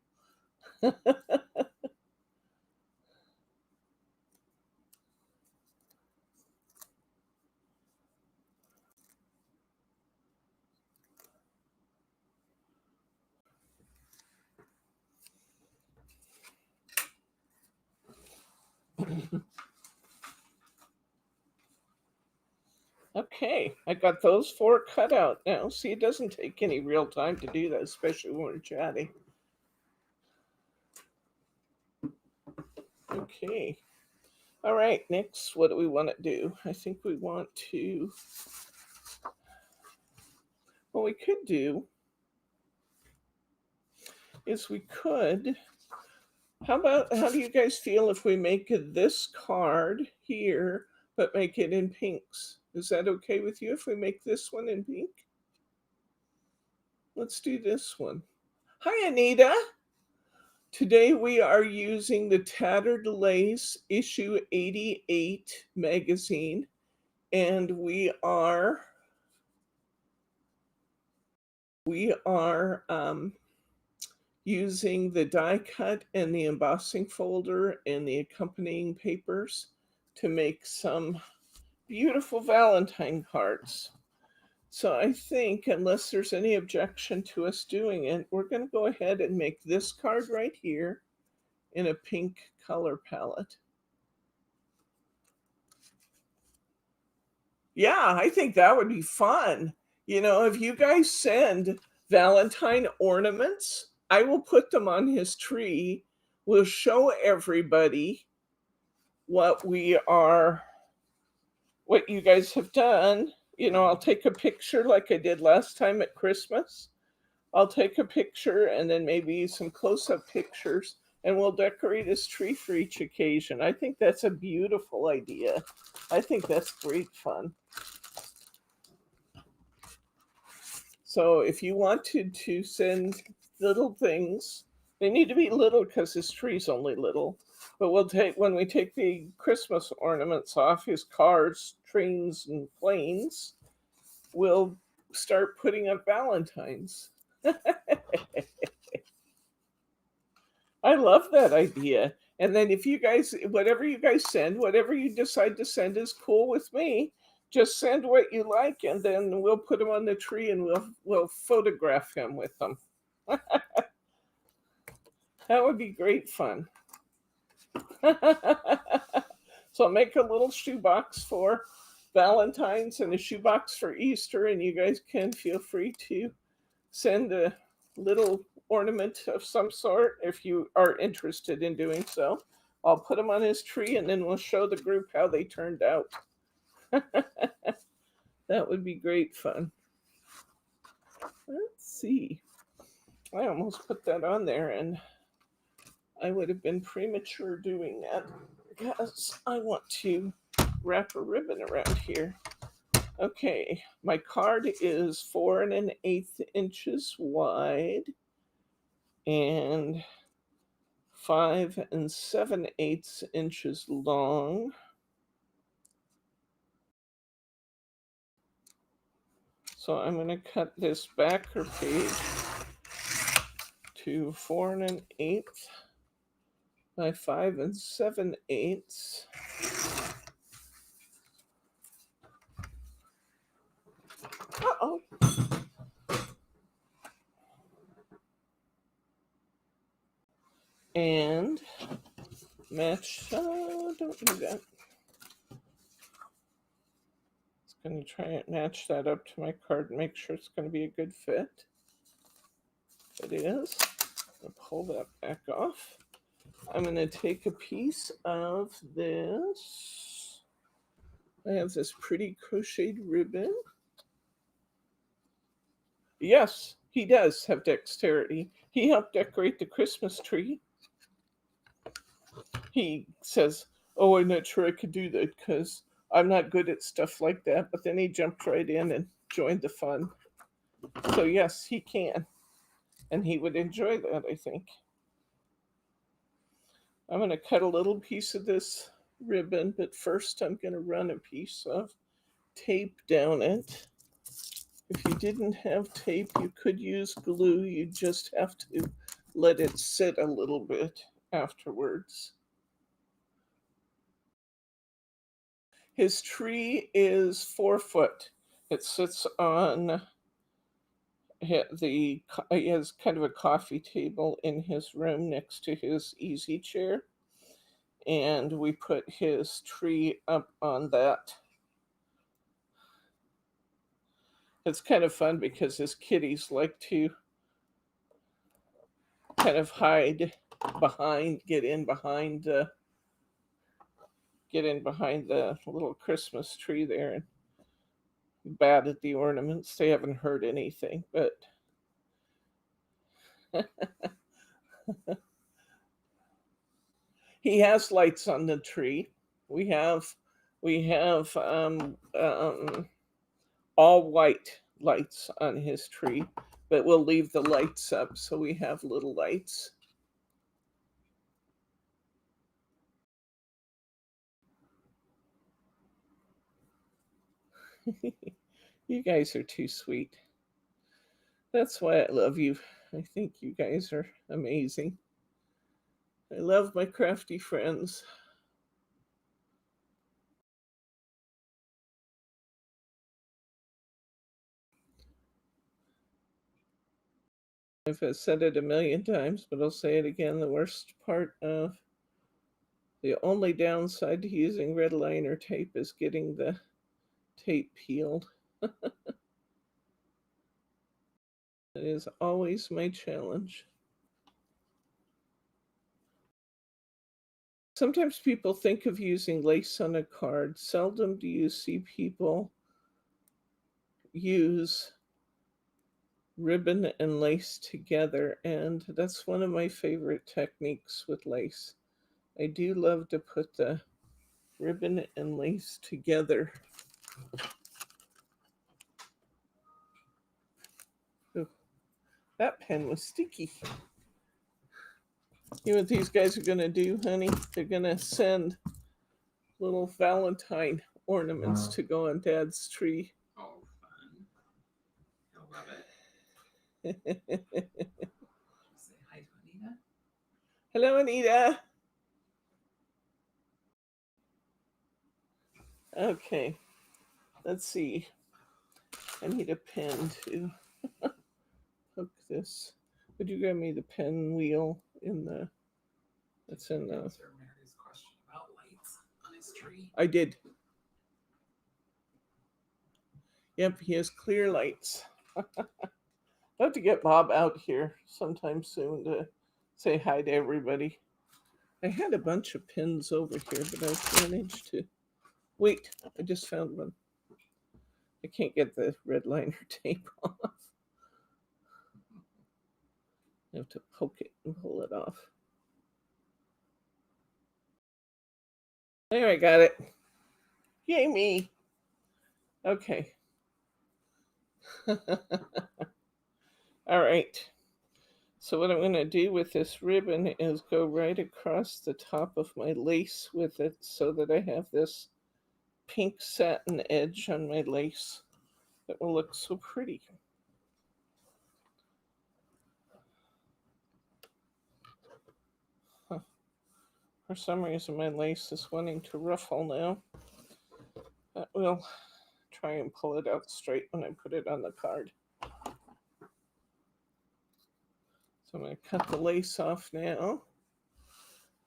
Okay, I got those 4 cut out now. See, it doesn't take any real time to do that, especially when we're chatting. Okay. All right, next, what do we want to do? I think we want to, what we could do is we could, how do you guys feel if we make this card here, but make it in pinks? Is that okay with you if we make this one in pink? Let's do this one. Hi, Anita. Today we are using the Tattered Lace issue 88 magazine, and we are using the die cut and the embossing folder and the accompanying papers to make some beautiful Valentine cards. So I think, unless there's any objection to us doing it, we're going to go ahead and make this card right here in a pink color palette. Yeah, I think that would be fun. You know, if you guys send Valentine ornaments, I will put them on his tree. We'll show everybody what you guys have done. You know, I'll take a picture like I did last time at Christmas. I'll take a picture and then maybe some close-up pictures, and we'll decorate his tree for each occasion. I think that's a beautiful idea. I think that's great fun. So if you wanted to send little things, they need to be little because his tree's only little. But when we take the Christmas ornaments off his cars, trains, and planes, we'll start putting up Valentines. I love that idea. And then if you guys, whatever you guys send, whatever you decide to send is cool with me. Just send what you like, and then we'll put them on the tree, and we'll photograph him with them. That would be great fun. So I'll make a little shoebox for Valentine's and a shoebox for Easter, and you guys can feel free to send a little ornament of some sort if you are interested in doing so. I'll put them on his tree, and then we'll show the group how they turned out. That would be great fun. Let's see. I almost put that on there, and I would have been premature doing that because I want to wrap a ribbon around here. Okay, my card is 4 1/8 inches wide and 5 7/8 inches long. So I'm going to cut this backer page to 4 1/8 by 5 7/8. Uh-oh. And match, don't do that. It's going to try and match that up to my card and make sure it's going to be a good fit. It is. I'll pull that back off. I'm going to take a piece of this. I have this pretty crocheted ribbon. Yes, he does have dexterity. He helped decorate the Christmas tree. He says, "Oh, I'm not sure I could do that because I'm not good at stuff like that." But then he jumped right in and joined the fun. So yes, he can. And he would enjoy that, I think. I'm going to cut a little piece of this ribbon, but first I'm going to run a piece of tape down it. If you didn't have tape, you could use glue. You just have to let it sit a little bit afterwards. His tree is 4 foot. It sits on he has kind of a coffee table in his room next to his easy chair, and we put his tree up on that. It's kind of fun because his kitties like to kind of hide behind, get in behind the little Christmas tree there and bat at the ornaments. They haven't heard anything, but he has lights on the tree. We have all white lights on his tree, but we'll leave the lights up so we have little lights. You guys are too sweet. That's why I love you. I think you guys are amazing. I love my crafty friends. I've said it a million times, but I'll say it again. The only downside to using red liner tape is getting the tape peeled. It is always my challenge. Sometimes people think of using lace on a card. Seldom do you see people use ribbon and lace together, and that's one of my favorite techniques with lace. I do love to put the ribbon and lace together. Ooh, that pen was sticky. You know what these guys are going to do, honey? They're going to send little Valentine ornaments to go on Dad's tree. Oh, fun. I love it. Say hi to Anita. Hello, Anita. Okay, let's see. I need a pen to hook this. Would you grab me the pen wheel in the? That's in the. Answer Mary's question about lights on his tree. I did. Yep, he has clear lights. I'll have to get Bob out here sometime soon to say hi to everybody. I had a bunch of pins over here, but I managed to. Wait, I just found one. I can't get the red liner tape off. I have to poke it and pull it off. There, I got it. Yay, me. Okay. All right. So what I'm going to do with this ribbon is go right across the top of my lace with it so that I have this pink satin edge on my lace that will look so pretty. Huh. For some reason my lace is wanting to ruffle now. But we'll try and pull it out straight when I put it on the card. So I'm going to cut the lace off now.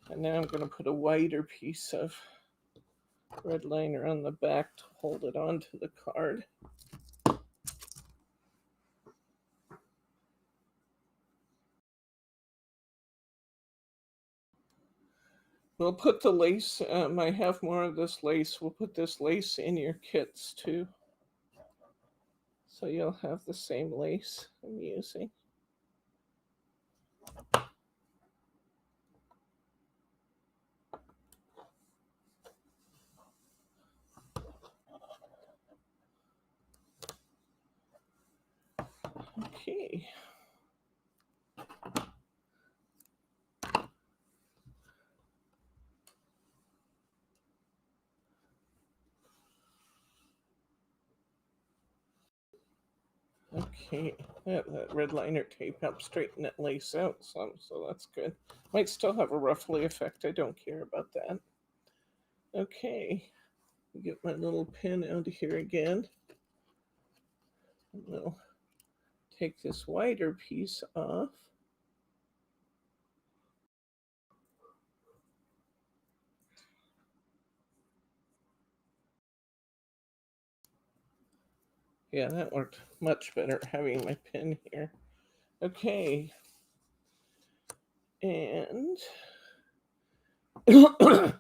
And now I'm going to put a wider piece of red liner on the back to hold it onto the card. We'll put the lace, I have more of this lace. We'll put this lace in your kits too. So you'll have the same lace I'm using. Okay. Okay, that red liner tape helps straighten that lace out some, so that's good. Might still have a ruffly effect. I don't care about that. Okay, get my little pin out of here again. We'll take this wider piece off. Yeah, that worked much better having my pin here. Okay. And this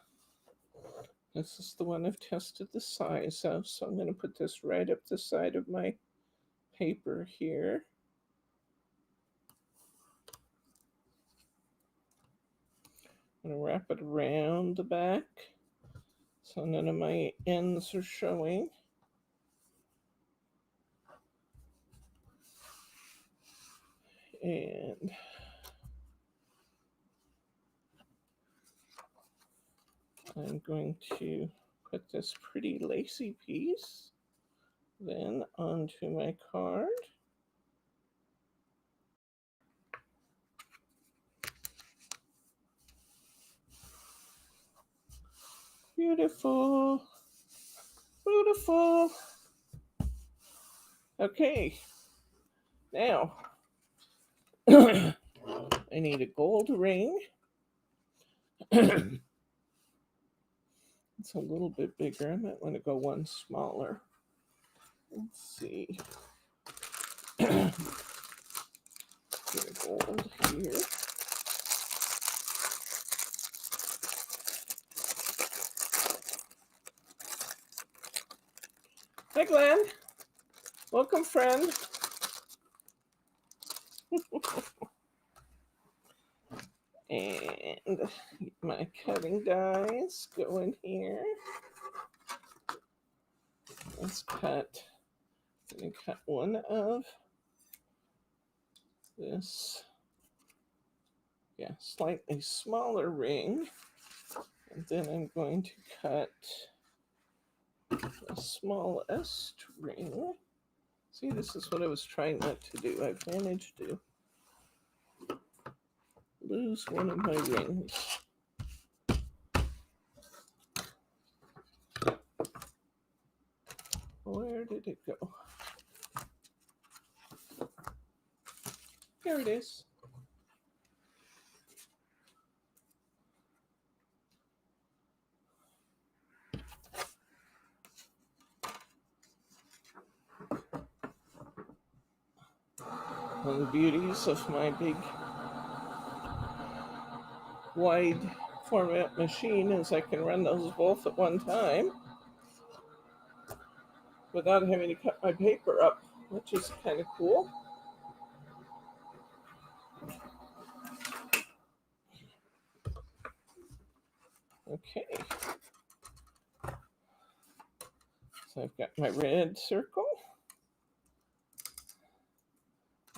is the one I've tested the size of, so I'm going to put this right up the side of my paper here. I'm going to wrap it around the back so none of my ends are showing. And I'm going to put this pretty lacy piece then onto my card. Beautiful. Beautiful. Okay. Now, I need a gold ring. It's a little bit bigger. I might want to go one smaller. Let's see. Get a gold here. Hi, Glenn. Welcome, friend. And my cutting dies go in here. Let's cut. I'm going to cut one of this, slightly smaller ring. And then I'm going to cut the smallest ring. See, this is what I was trying not to do. I've managed to lose one of my rings. Where did it go? Here it is. One of the beauties of my big wide format machine is I can run those both at one time without having to cut my paper up, which is kind of cool. Okay. So I've got my red circle.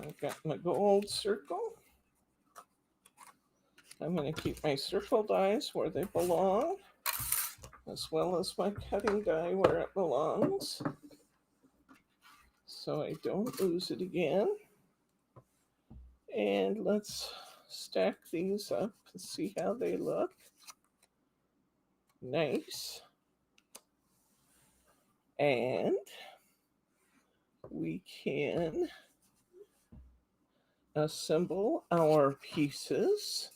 I've got my gold circle. I'm going to keep my circle dies where they belong, as well as my cutting die where it belongs, so I don't lose it again. And let's stack these up and see how they look. Nice. And we can assemble our pieces.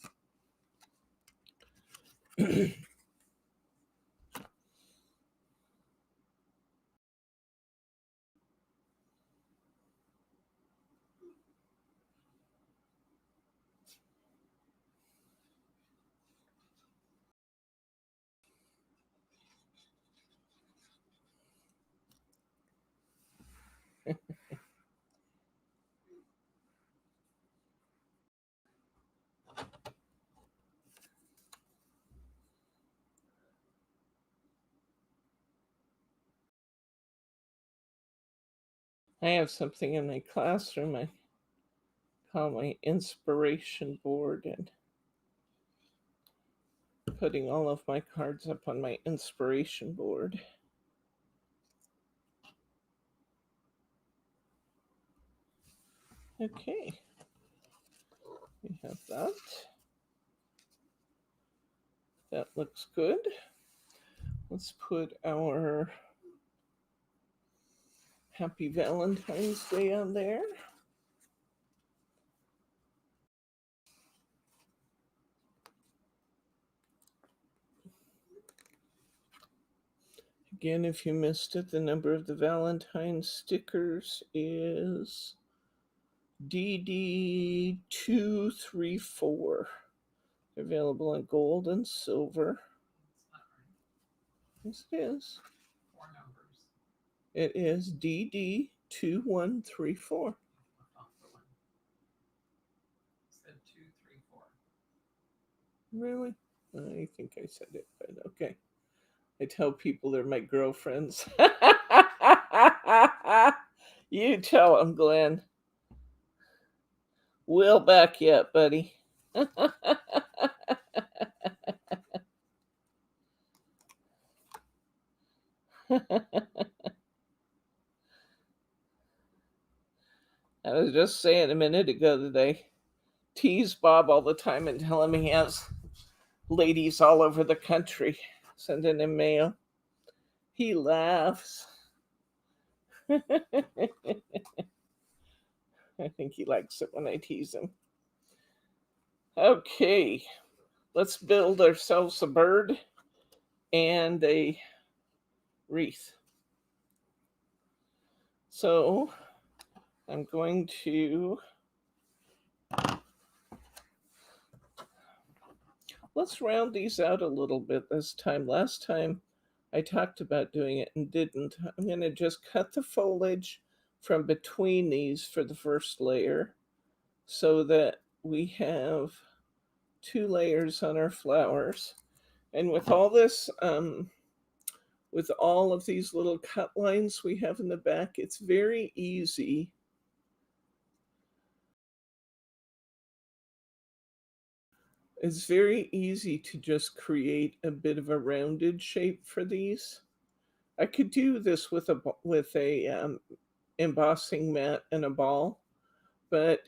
I have something in my classroom I call my inspiration board, and putting all of my cards up on my inspiration board. Okay, we have that. That looks good. Let's put our Happy Valentine's Day on there. Again, if you missed it, the number of the Valentine stickers is DD234. Available in gold and silver. That's not right. Yes, it is. 4 numbers. It is DD2134. Left off the one. It said 234. Really? I think I said it, but okay. I tell people they're my girlfriends. You tell them, Glenn. We'll back you up, buddy. I was just saying a minute ago that I tease Bob all the time and tell him he has ladies all over the country sending him mail. He laughs. I think he likes it when I tease him. Okay, let's build ourselves a bird and a wreath. So I'm going to, let's round these out a little bit this time. Last time I talked about doing it and didn't. I'm going to just cut the foliage from between these for the first layer so that we have 2 layers on our flowers. And with all this, with all of these little cut lines we have in the back, it's very easy to just create a bit of a rounded shape for these. I could do this with a embossing mat and a ball, but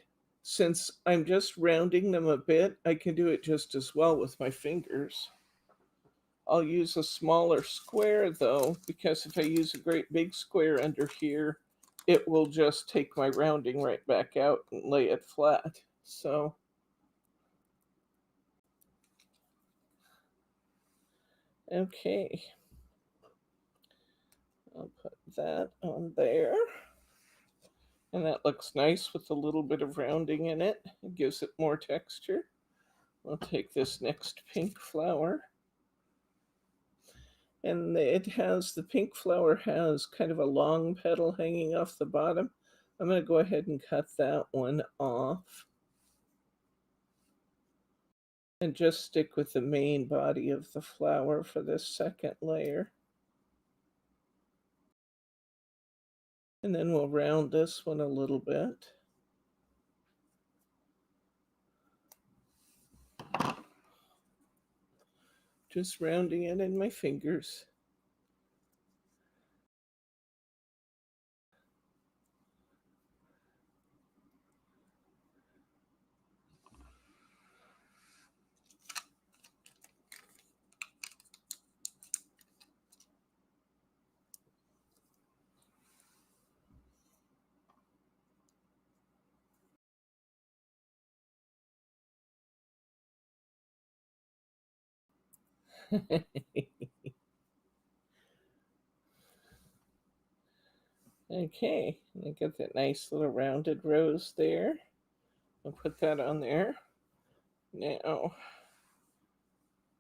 since I'm just rounding them a bit, I can do it just as well with my fingers. I'll use a smaller square though, because if I use a great big square under here, it will just take my rounding right back out and lay it flat. So, okay. I'll put that on there. And that looks nice with a little bit of rounding in it. It gives it more texture. I'll take this next pink flower. And the pink flower has kind of a long petal hanging off the bottom. I'm going to go ahead and cut that one off. And just stick with the main body of the flower for this second layer. And then we'll round this one a little bit. Just rounding it in my fingers. Okay, I get that nice little rounded rose there. I'll put that on there. Now,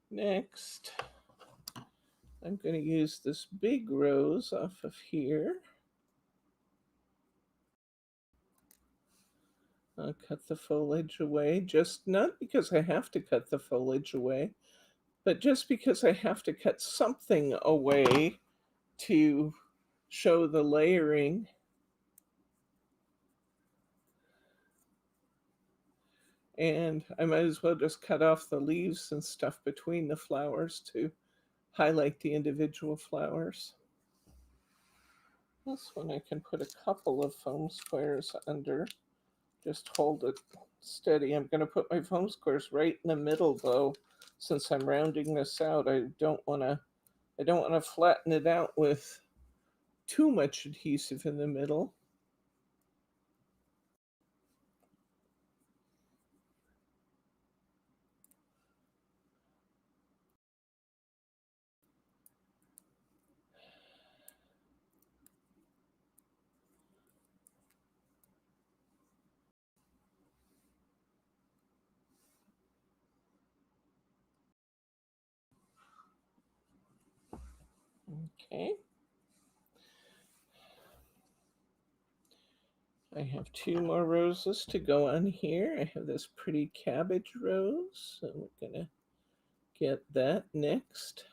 next, I'm going to use this big rose off of here. I'll cut the foliage away, just not because I have to cut the foliage away, but just because I have to cut something away to show the layering. And I might as well just cut off the leaves and stuff between the flowers to highlight the individual flowers. This one I can put a couple of foam squares under. Just hold it steady. I'm going to put my foam squares right in the middle though, since I'm rounding this out. I don't want to flatten it out with too much adhesive in the middle. Okay. I have two more roses to go on here. I have this pretty cabbage rose, so we're going to get that next.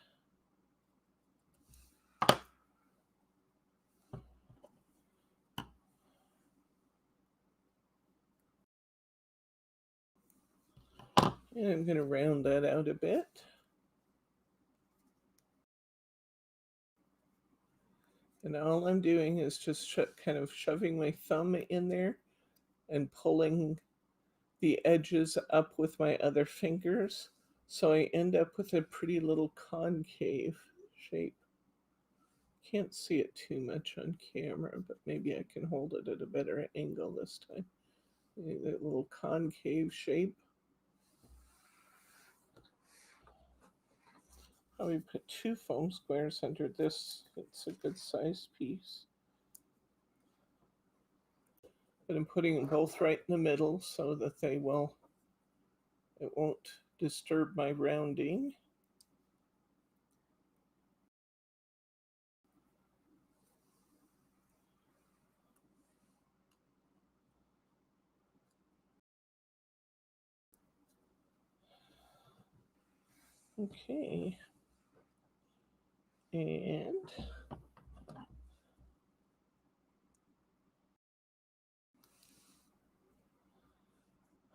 And I'm going to round that out a bit. And all I'm doing is just kind of shoving my thumb in there and pulling the edges up with my other fingers. So I end up with a pretty little concave shape. Can't see it too much on camera, but maybe I can hold it at a better angle this time. That little concave shape. Probably put two foam squares under this. It's a good size piece. But I'm putting them both right in the middle so that it won't disturb my rounding. Okay. And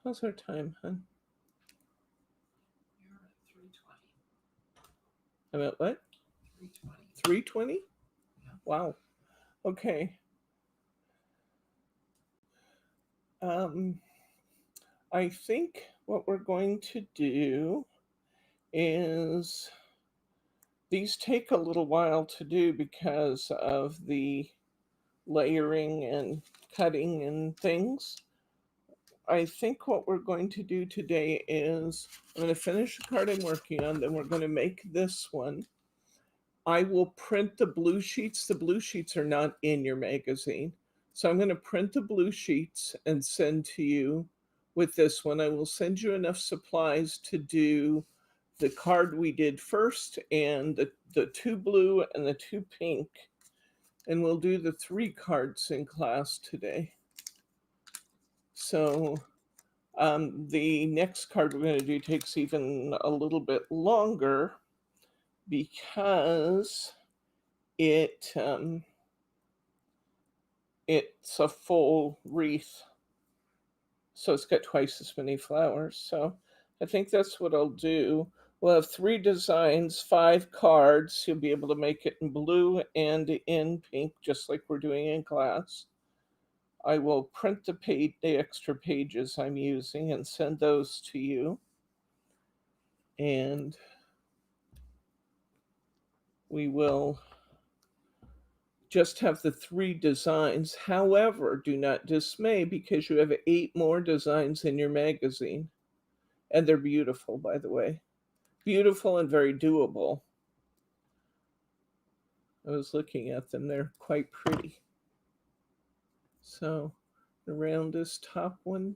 how's our time, hon? You're at 3:20. I'm at what? 3:20. 3:20? Yeah. Wow. Okay. I think what we're going to do is these take a little while to do because of the layering and cutting and things. I think what we're going to do today is I'm going to finish the card I'm working on, then we're going to make this one. I will print the blue sheets. The blue sheets are not in your magazine. So I'm going to print the blue sheets and send to you with this one. I will send you enough supplies to do the card we did first and the two blue and the two pink. And we'll do the three cards in class today. So the next card we're going to do takes even a little bit longer because it's a full wreath, so it's got twice as many flowers. So I think that's what I'll do. We'll have three designs, 5 cards. You'll be able to make it in blue and in pink, just like we're doing in class. I will print the extra pages I'm using and send those to you. And we will just have the 3 designs. However, do not dismay because you have 8 more designs in your magazine. And they're beautiful, by the way. Beautiful and very doable. I was looking at them, they're quite pretty. So, around this top one,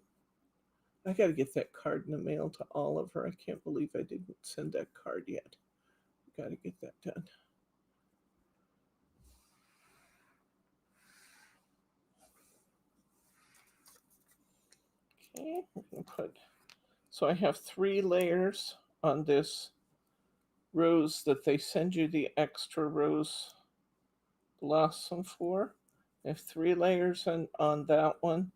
I got to get that card in the mail to Oliver. I can't believe I didn't send that card yet. Got to get that done. Okay, we're going to put, so I have 3 layers on this rose that they send you the extra rose blossom for. I have 3 layers on that one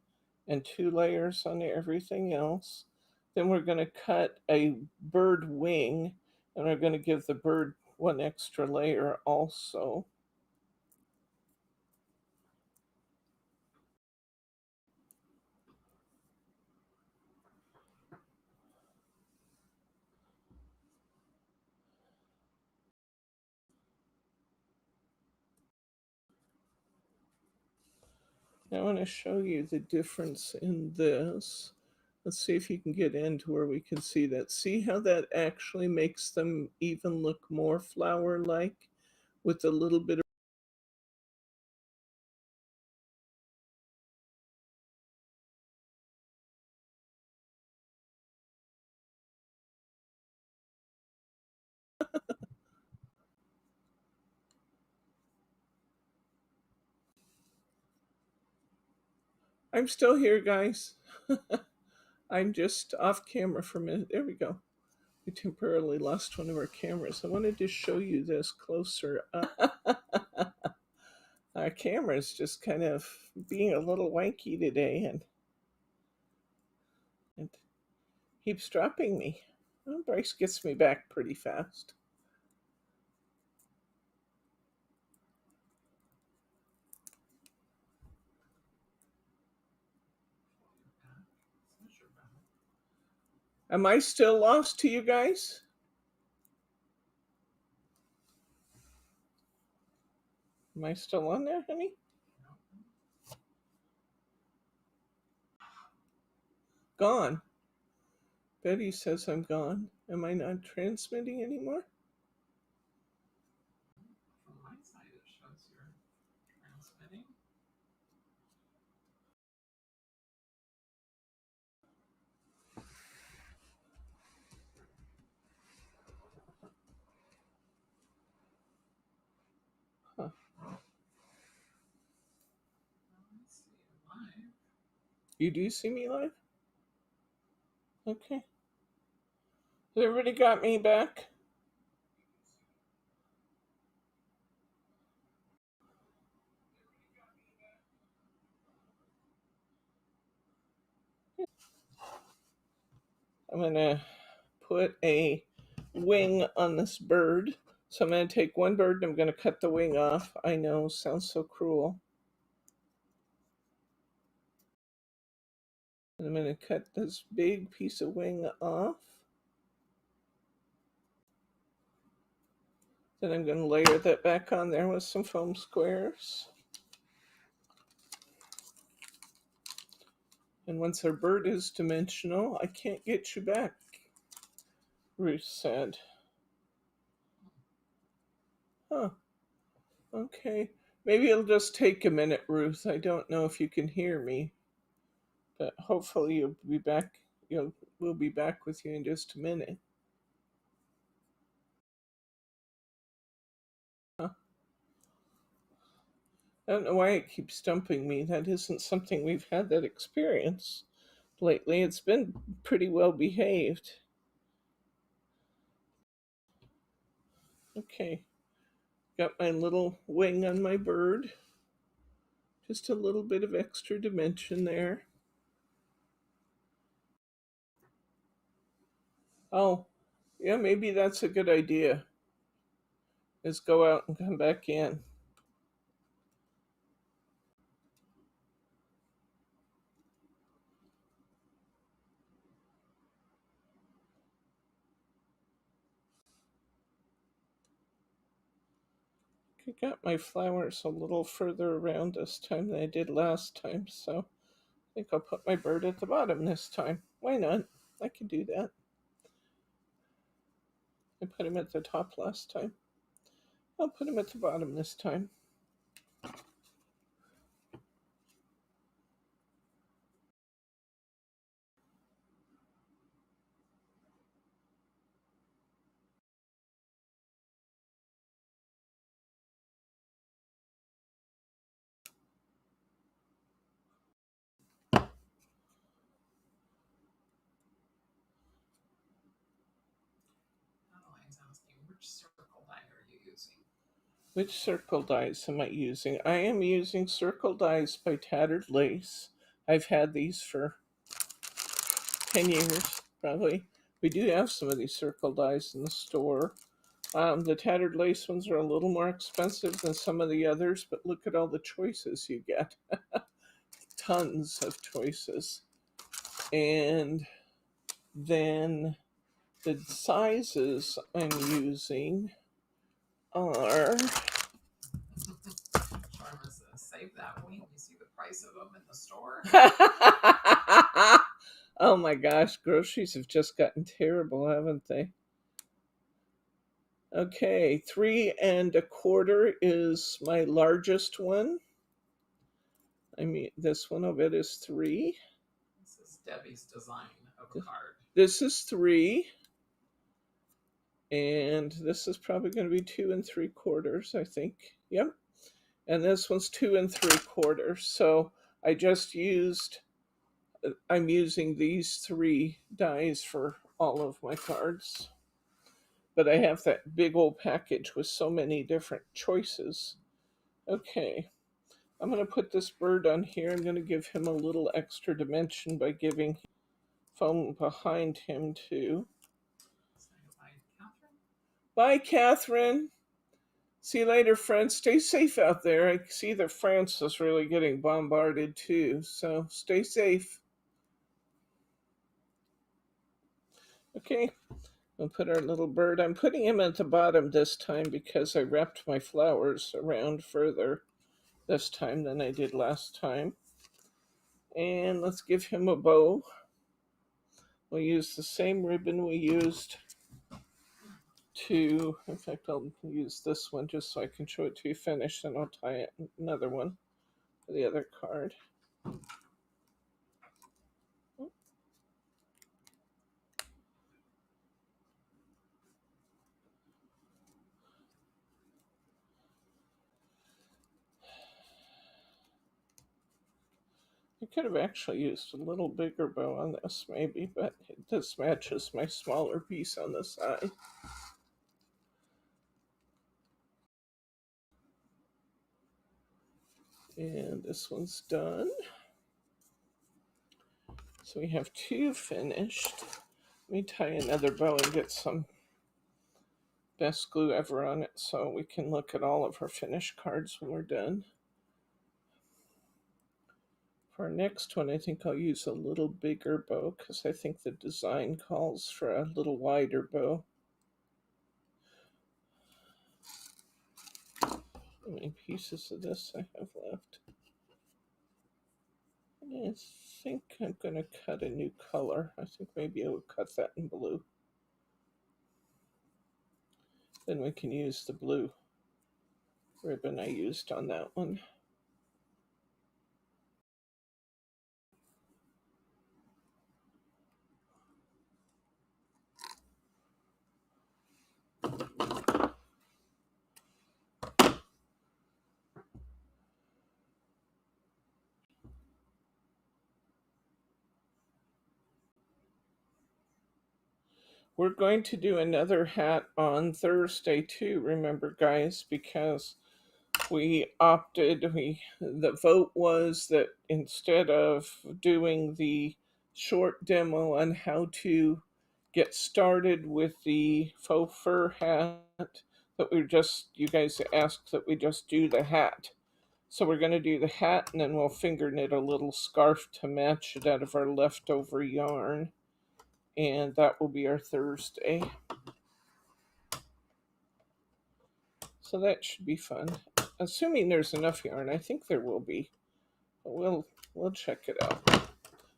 and 2 layers on everything else. Then we're going to cut a bird wing, and we're going to give the bird one extra layer also. Now I want to show you the difference in this. Let's see if you can get into where we can see that. See how that actually makes them even look more flower-like with a little bit of... I'm still here, guys. I'm just off camera for a minute. There we go. We temporarily lost one of our cameras. I wanted to show you this closer up. Our camera's just kind of being a little wanky today and keeps dropping me. Well, Bryce gets me back pretty fast. Am I still lost to you guys? Am I still on there, honey? Gone. Betty says I'm gone. Am I not transmitting anymore? From my side, it shows you're transmitting. Huh. I see you live. You do see me live? Okay. Has everybody got me back? I'm going to put a wing on this bird. So I'm going to take one bird and I'm going to cut the wing off. I know, sounds so cruel. And I'm going to cut this big piece of wing off. Then I'm going to layer that back on there with some foam squares. And once our bird is dimensional, I can't get you back, Ruth said. Huh. Okay. Maybe it'll just take a minute, Ruth. I don't know if you can hear me, but hopefully you'll be back. We'll be back with you in just a minute. Huh. I don't know why it keeps stumping me. That isn't something we've had that experience lately. It's been pretty well behaved. Okay. Got my little wing on my bird. Just a little bit of extra dimension there. Oh, yeah, maybe that's a good idea. Is go out and come back in. I got my flowers a little further around this time than I did last time, so I think I'll put my bird at the bottom this time. Why not? I can do that. I put him at the top last time. I'll put him at the bottom this time. Adeline's asking, which circle die are you using? Which circle dies am I using? I am using Circle Dies by Tattered Lace. I've had these for 10 years. probably. We do have some of these circle dies in the store. The tattered lace ones are a little more expensive than some of the others, but look at all the choices you get. Tons of choices. And then the sizes I'm using are Charma says, save that wing. You see the price of them in the store? oh my gosh, groceries have just gotten terrible, haven't they? Okay, 3 1/4 is my largest one. I mean, this one of it is 3. This is Debbie's design of a card. This is 3. And this is probably going to be 2 3/4, I think. Yep. And this one's 2 3/4. So I just used, I'm using these 3 dies for all of my cards. But I have that big old package with so many different choices. Okay. I'm going to put this bird on here. I'm going to give him a little extra dimension by giving foam behind him too. Bye, Catherine. See you later, friends. Stay safe out there. I see that France is really getting bombarded too, so stay safe. Okay, we'll put our little bird. I'm putting him at the bottom this time because I wrapped my flowers around further this time than I did last time. And let's give him a bow. We'll use the same ribbon we used to, in fact, I'll use this one just so I can show it to you finished, and I'll tie another one for the other card. I could have actually used a little bigger bow on this maybe, but this matches my smaller piece on the side. And this one's done. So we have 2 finished. Let me tie another bow and get some best glue ever on it so we can look at all of our finished cards when we're done. For our next one, I think I'll use a little bigger bow because I think the design calls for a little wider bow. How many pieces of this I have left? I think I'm going to cut a new color. I think maybe I would cut that in blue. Then we can use the blue ribbon I used on that one. We're going to do another hat on Thursday too, remember guys, because the vote was that instead of doing the short demo on how to get started with the faux fur hat, that you guys asked that we just do the hat. So we're going to do the hat, and then we'll finger knit a little scarf to match it out of our leftover yarn. And that will be our Thursday. So that should be fun. Assuming there's enough yarn. I think there will be. But we'll check it out.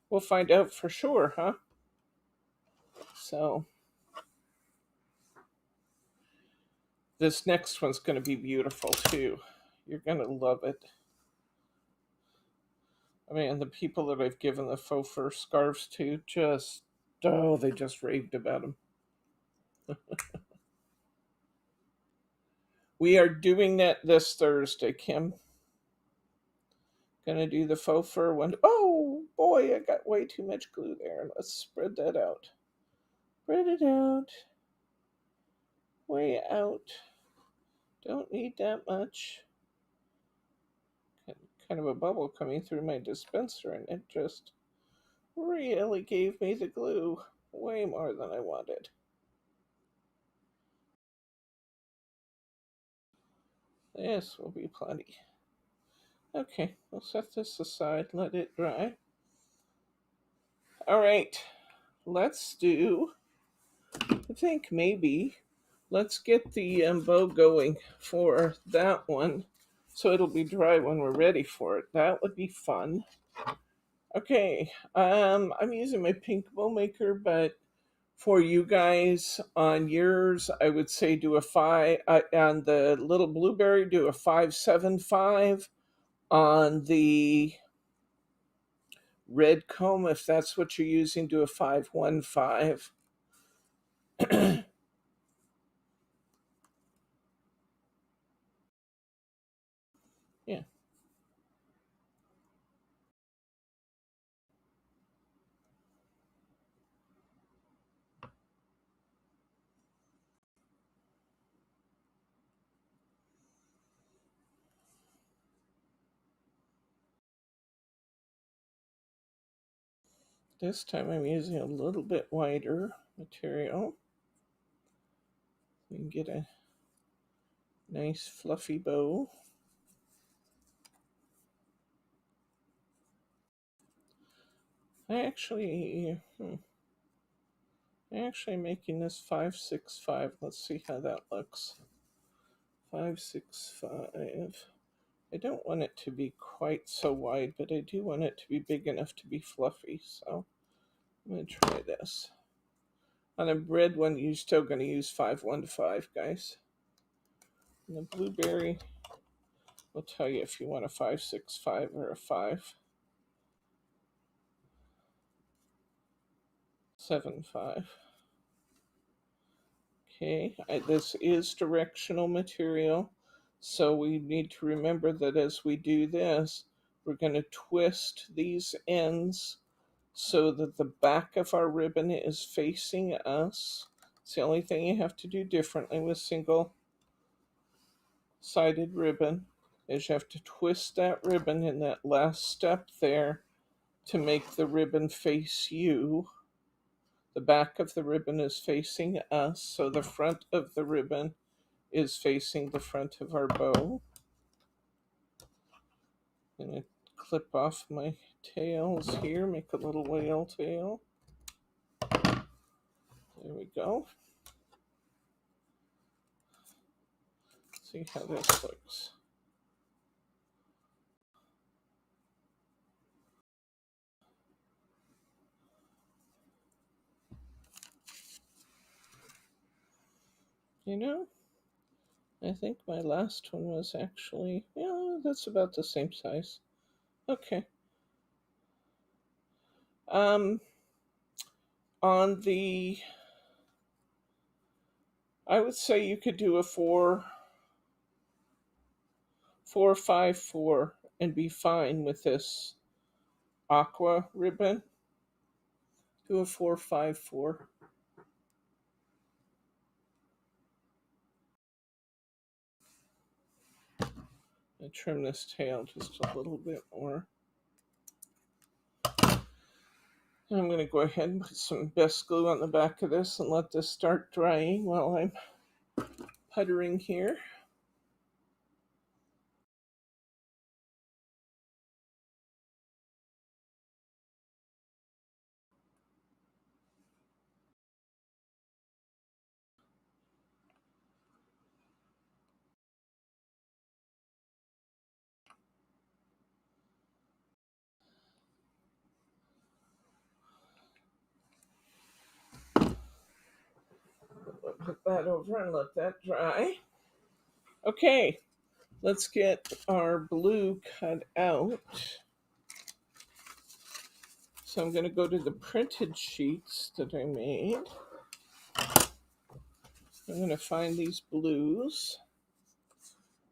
We'll find out for sure, huh? So this next one's going to be beautiful too. You're going to love it. I mean, the people that I've given the faux fur scarves to they just raved about them. We are doing that this Thursday, Kim. Gonna do the faux fur one. Oh boy, I got way too much glue there. Let's spread that out. Spread it out. Way out. Don't need that much. Kind of a bubble coming through my dispenser, and it just really gave me the glue. Way more than I wanted. This will be plenty. Okay, we'll set this aside, let it dry. All right, let's do, I think maybe, let's get the bow going for that one so it'll be dry when we're ready for it. That would be fun. Okay, I'm using my pink bow maker, but for you guys on yours, I would say do a five. On the little blueberry, do a 575. On the red comb, if that's what you're using, do a 515. Yeah. This time I'm using a little bit wider material. We can get a nice fluffy bow. I'm actually making this 565. Let's see how that looks. 565. I don't want it to be quite so wide, but I do want it to be big enough to be fluffy. So I'm going to try this. On a red one, you're still going to use 515, guys. And the blueberry will tell you if you want a 565 or a 575. Okay, this is directional material, so we need to remember that as we do this, we're going to twist these ends so that the back of our ribbon is facing us. It's the only thing you have to do differently with single-sided ribbon is you have to twist that ribbon in that last step there to make the ribbon face you. The back of the ribbon is facing us, so the front of the ribbon is facing the front of our bow. I'm going to clip off my tails here, make a little whale tail. There we go. See how this looks. You know, I think my last one was actually, yeah, that's about the same size. Okay. Um, on the, I would say you could do a 454 and be fine with this aqua ribbon. Do a 454. I trim this tail just a little bit more. And I'm going to go ahead and put some best glue on the back of this and let this start drying while I'm puttering here. Put that over and let that dry. Okay, let's get our blue cut out. So I'm going to go to the printed sheets that I made. I'm going to find these blues.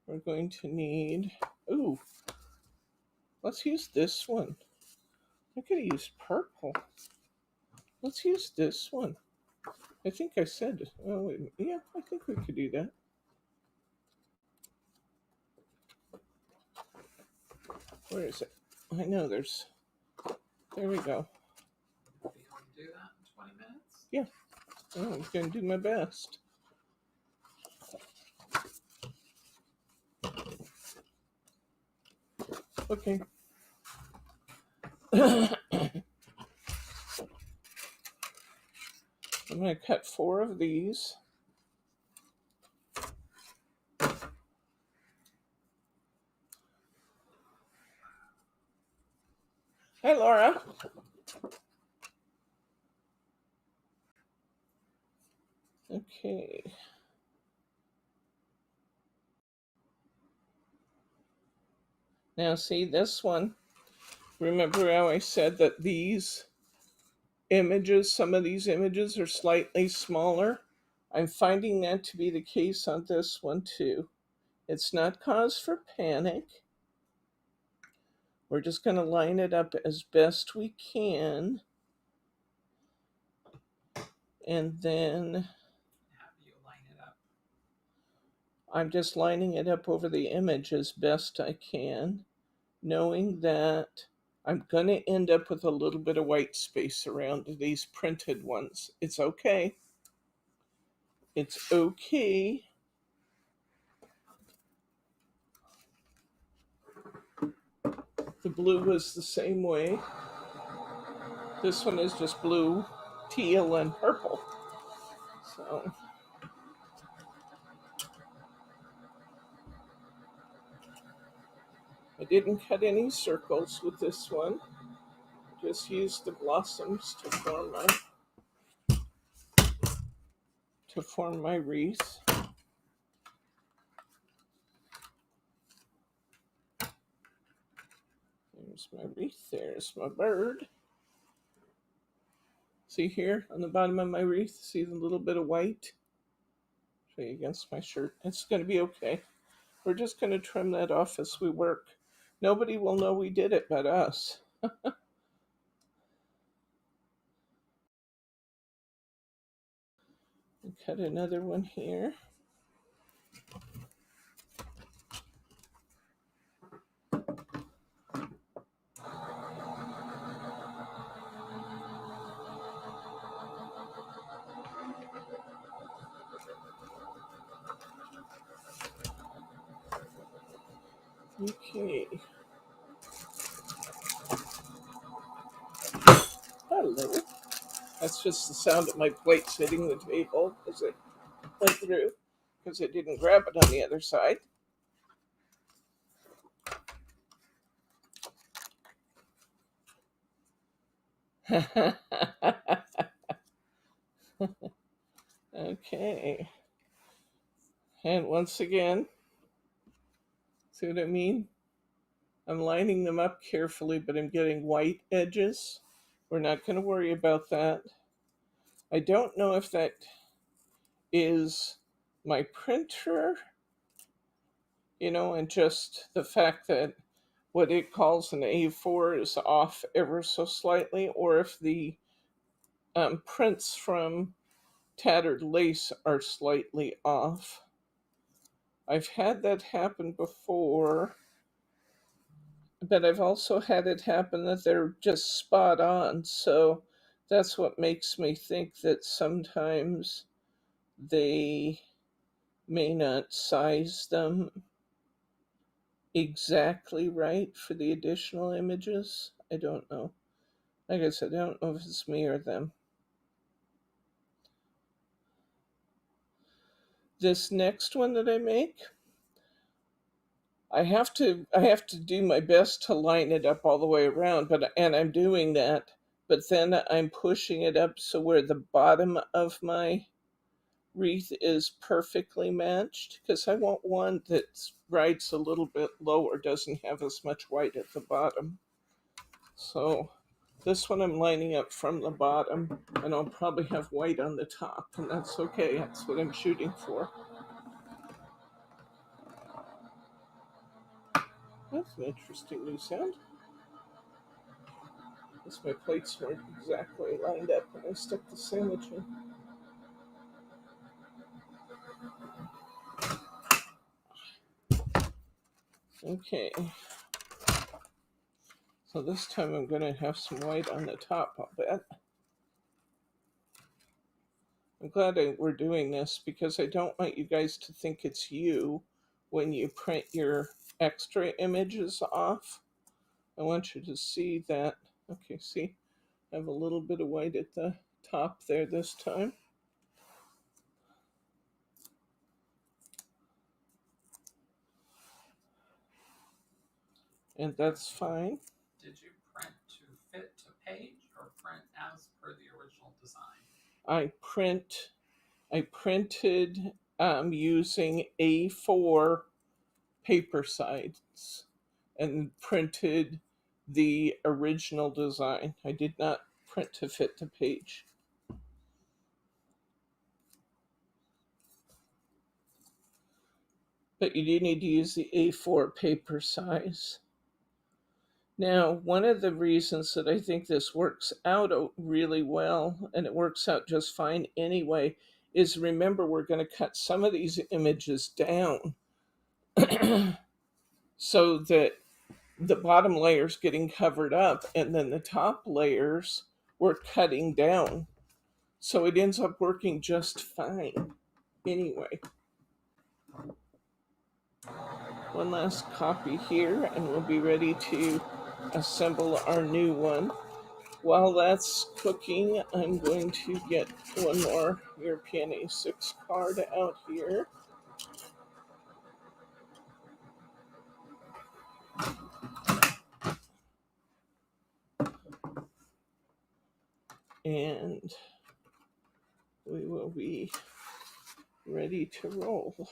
We're going to need, ooh, let's use this one. I could have used purple. Let's use this one. I think I said, oh, wait, yeah, I think we could do that. Where is it? I know there we go. Be able to do that in 20 minutes. Yeah, I'm going to do my best. Okay. I'm going to cut 4 of these. Hi, Laura. Okay. Now, see this one. Remember how I said that these images, some of these images are slightly smaller? I'm finding that to be the case on this one too. It's not cause for panic. We're just going to line it up as best we can. And then How do you line it up? I'm just lining it up over the image as best I can, knowing that I'm going to end up with a little bit of white space around these printed ones. It's okay. It's okay. The blue was the same way. This one is just blue, teal, and purple. So I didn't cut any circles with this one. Just used the blossoms to form my wreath. There's my wreath. There's my bird. See here on the bottom of my wreath, see the little bit of white? Show you against my shirt. It's going to be okay. We're just going to trim that off as we work. Nobody will know we did it but us. Cut another one here. Okay. Hello. That's just the sound of my plate hitting the table as it went through, because it didn't grab it on the other side. Okay. And once again, see what I mean? I'm lining them up carefully, but I'm getting white edges. We're not going to worry about that. I don't know if that is my printer, and just the fact that what it calls an A4 is off ever so slightly, or if the prints from Tattered lace are slightly off. I've had that happen before, but I've also had it happen that they're just spot on. So that's what makes me think that sometimes they may not size them exactly right for the additional images. I don't know. Like I said, I don't know if it's me or them. This next one that I make, I have to do my best to line it up all the way around, and I'm doing that, but then I'm pushing it up so where the bottom of my wreath is perfectly matched, because I want one that rides a little bit lower, doesn't have as much white at the bottom. So this one I'm lining up from the bottom, and I'll probably have white on the top, and that's okay. That's what I'm shooting for. That's an interesting new sound. Guess my plates weren't exactly lined up when I stuck the sandwich in. Okay. So this time I'm going to have some white on the top, I'll bet. I'm glad we're doing this because I don't want you guys to think it's you when you print your extra images off. I want you to see that. Okay, see, I have a little bit of white at the top there this time. And that's fine. Did you print to fit to page or print as per the original design? I printed using A4 paper size and printed the original design. I did not print to fit to page. But you do need to use the A4 paper size. Now, one of the reasons that I think this works out really well, and it works out just fine anyway, is remember we're going to cut some of these images down so that the bottom layer's getting covered up and then the top layers we're cutting down. So it ends up working just fine anyway. One last copy here and we'll be ready to assemble our new one. While that's cooking, I'm going to get one more European A6 card out here. And we will be ready to roll.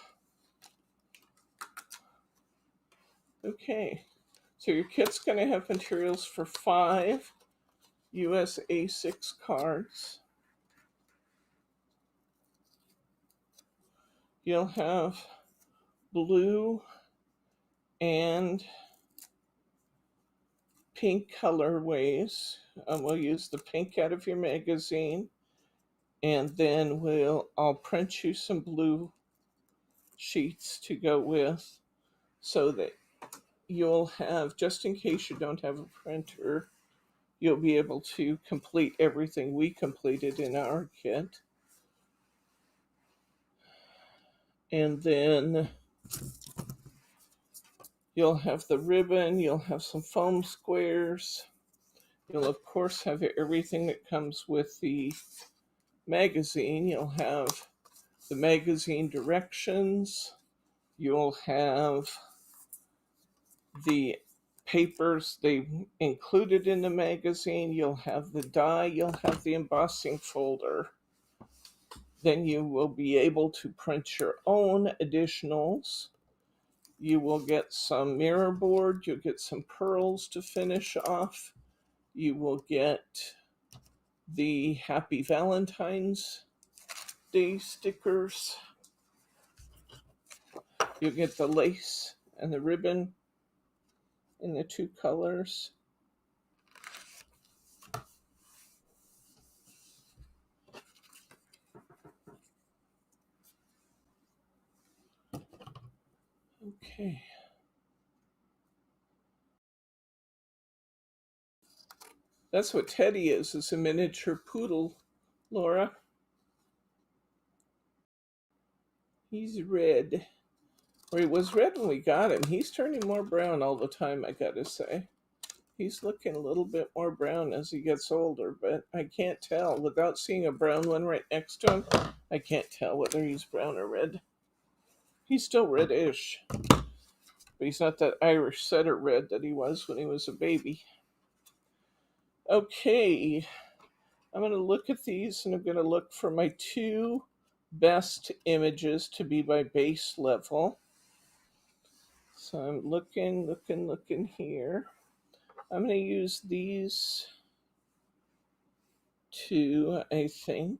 Okay, so your kit's going to have materials for 5 US A6 cards. You'll have blue and pink colorways. We'll use the pink out of your magazine, and then I'll print you some blue sheets to go with so that you'll have, just in case you don't have a printer, you'll be able to complete everything we completed in our kit. And then you'll have the ribbon, you'll have some foam squares. You'll, of course, have everything that comes with the magazine. You'll have the magazine directions. You'll have the papers they included in the magazine. You'll have the die. You'll have the embossing folder. Then you will be able to print your own additionals. You will get some mirror board. You'll get some pearls to finish off. You will get the Happy Valentine's Day stickers. You'll get the lace and the ribbon in the 2 colors. Okay. That's what Teddy is a miniature poodle, Laura. He's red. Or he was red when we got him. He's turning more brown all the time, I gotta say. He's looking a little bit more brown as he gets older, but I can't tell. Without seeing a brown one right next to him, I can't tell whether he's brown or red. He's still reddish, but he's not that Irish setter red that he was when he was a baby. Okay, I'm going to look at these and I'm going to look for my 2 best images to be my base level. So I'm looking here. I'm going to use these 2, I think.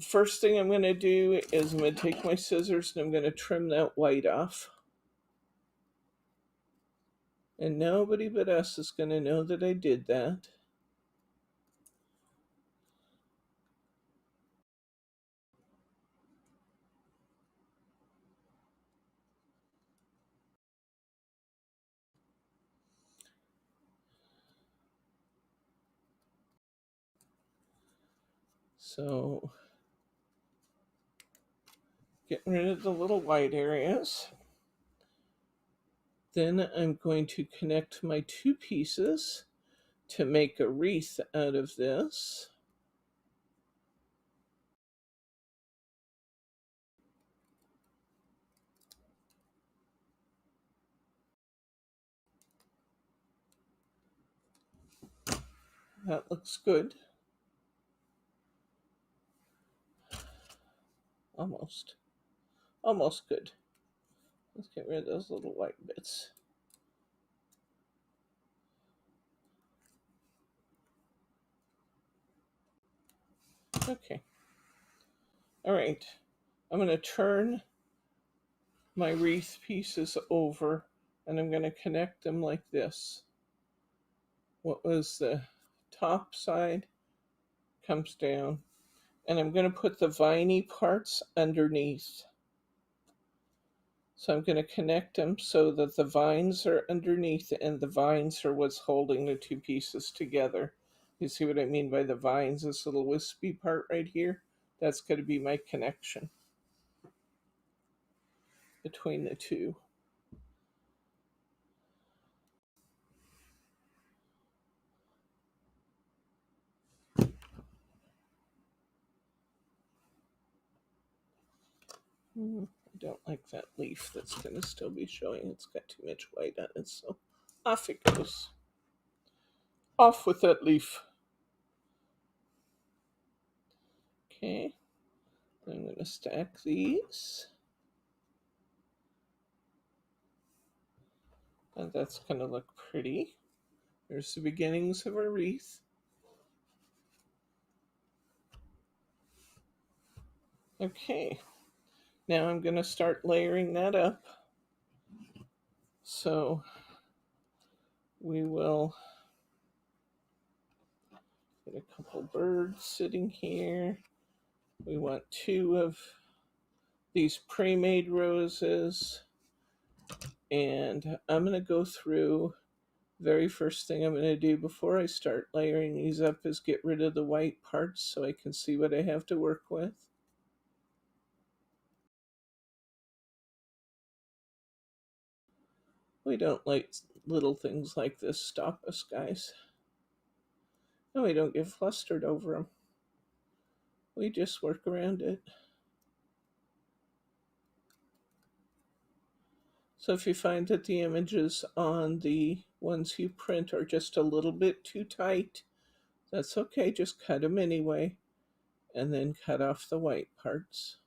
First thing I'm going to do is I'm going to take my scissors and I'm going to trim that white off. And nobody but us is going to know that I did that. So getting rid of the little white areas. Then I'm going to connect my two pieces to make a wreath out of this. That looks good. Almost. Almost good. Let's get rid of those little white bits. Okay. All right. I'm going to turn my wreath pieces over and I'm going to connect them like this. What was the top side comes down, and I'm going to put the viney parts underneath. So I'm going to connect them so that the vines are underneath and the vines are what's holding the two pieces together. You see what I mean by the vines? This little wispy part right here, that's going to be my connection between the two. I don't like that leaf that's going to still be showing. It's got too much white on it, so off it goes. Off with that leaf. Okay, I'm going to stack these. And that's going to look pretty. There's the beginnings of a wreath. Okay, now I'm going to start layering that up. So we will get a couple birds sitting here. We want 2 of these pre-made roses. And I'm going to go through, very first thing I'm going to do before I start layering these up is get rid of the white parts so I can see what I have to work with. We don't let little things like this stop us, guys. No, we don't get flustered over them. We just work around it. So if you find that the images on the ones you print are just a little bit too tight, that's okay. Just cut them anyway, and then cut off the white parts.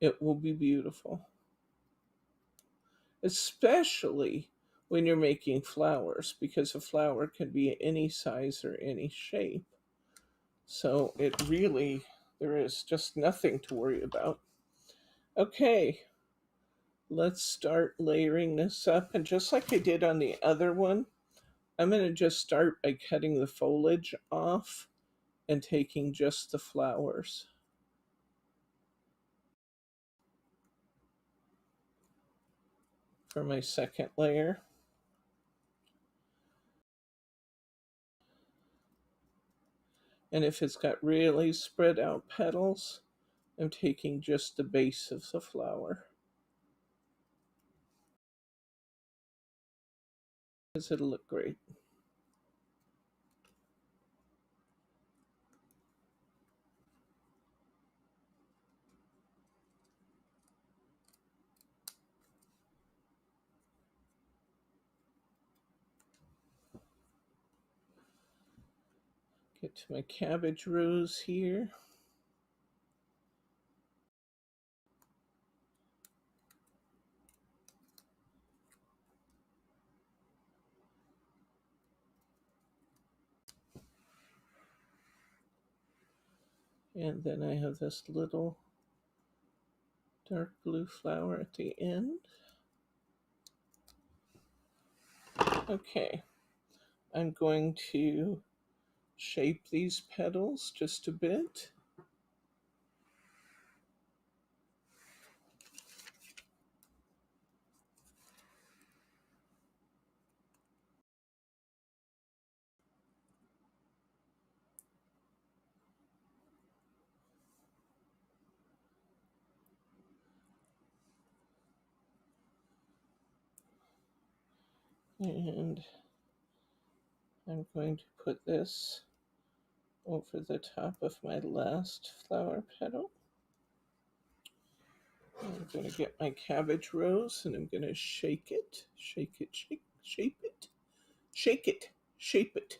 It will be beautiful. Especially when you're making flowers, because a flower can be any size or any shape. So it really, there is just nothing to worry about. Okay, let's start layering this up. And just like I did on the other one, I'm going to just start by cutting the foliage off and taking just the flowers. For my second layer. And if it's got really spread out petals, I'm taking just the base of the flower. Because it'll look great. Get to my cabbage rose here. And then I have this little dark blue flower at the end. Okay, I'm going to shape these petals just a bit. And I'm going to put this over the top of my last flower petal. I'm going to get my cabbage rose and I'm going to shake it, shape it, shake it, shape it.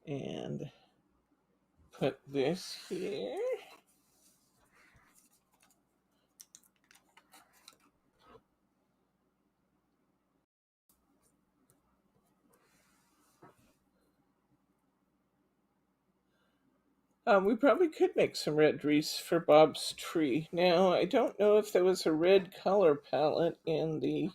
And put this here. We probably could make some red wreaths for Bob's tree. Now, I don't know if there was a red color palette in the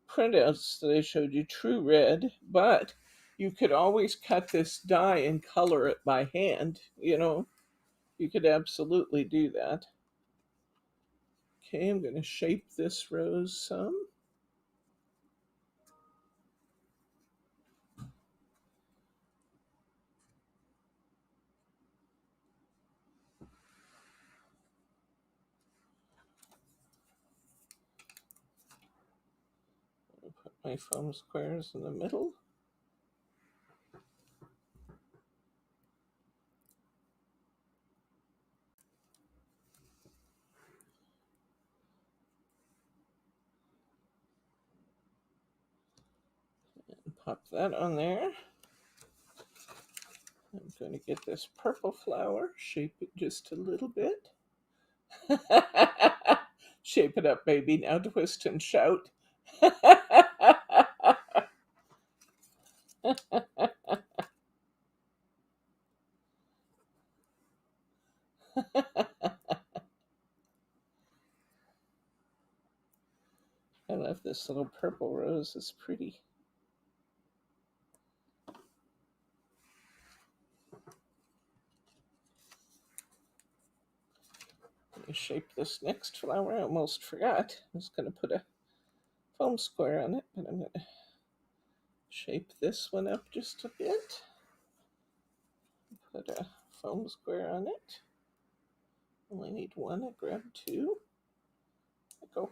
printouts that I showed you, true red, but you could always cut this die and color it by hand, you know. You could absolutely do that. Okay, I'm going to shape this rose some. Put my foam squares in the middle. And pop that on there. I'm going to get this purple flower, shape it just a little bit. Shape it up, baby. Now twist and shout. I love this little purple rose. It's pretty. Let me shape this next flower. I almost forgot. I was going to put a foam square on it, but I'm going to shape this one up just a bit. Put a foam square on it. Only need one. I grab two. Go.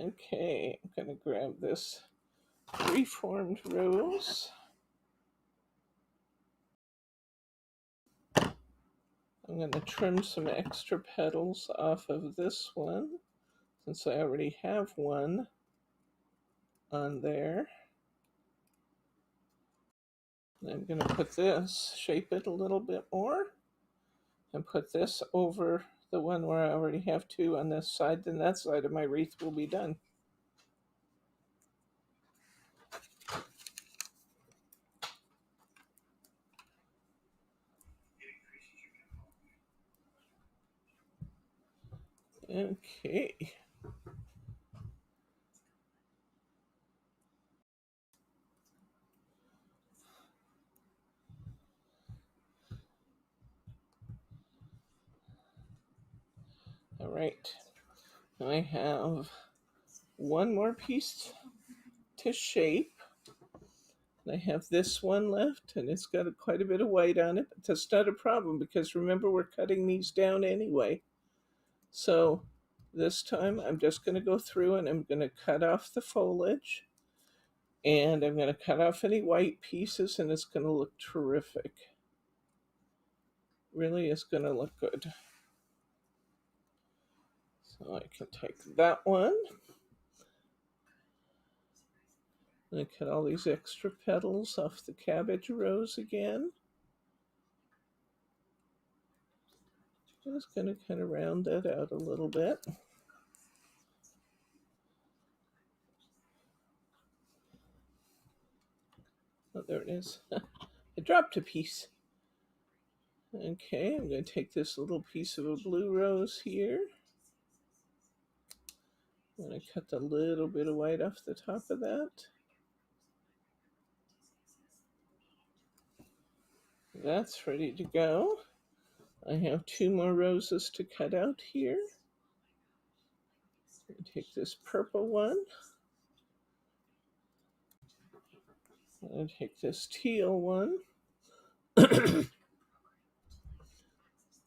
Okay, I'm going to grab this reformed rose. I'm going to trim some extra petals off of this one since I already have one on there. And I'm going to put this, shape it a little bit more, and put this over the one where I already have two on this side. Then that side of my wreath will be done. Okay. All right. I have one more piece to shape. I have this one left, and it's got quite a bit of white on it, but that's not a problem because remember, we're cutting these down anyway. So this time I'm just going to go through and I'm going to cut off the foliage, and I'm going to cut off any white pieces, and it's going to look terrific. Really is going to look good. So I can take that one. And I cut all these extra petals off the cabbage rose again. Just going to kind of round that out a little bit. Oh, there it is. I dropped a piece. Okay, I'm going to take this little piece of a blue rose here. I'm going to cut a little bit of white off the top of that. That's ready to go. I have 2 more roses to cut out here. Take this purple one. I'll take this teal one.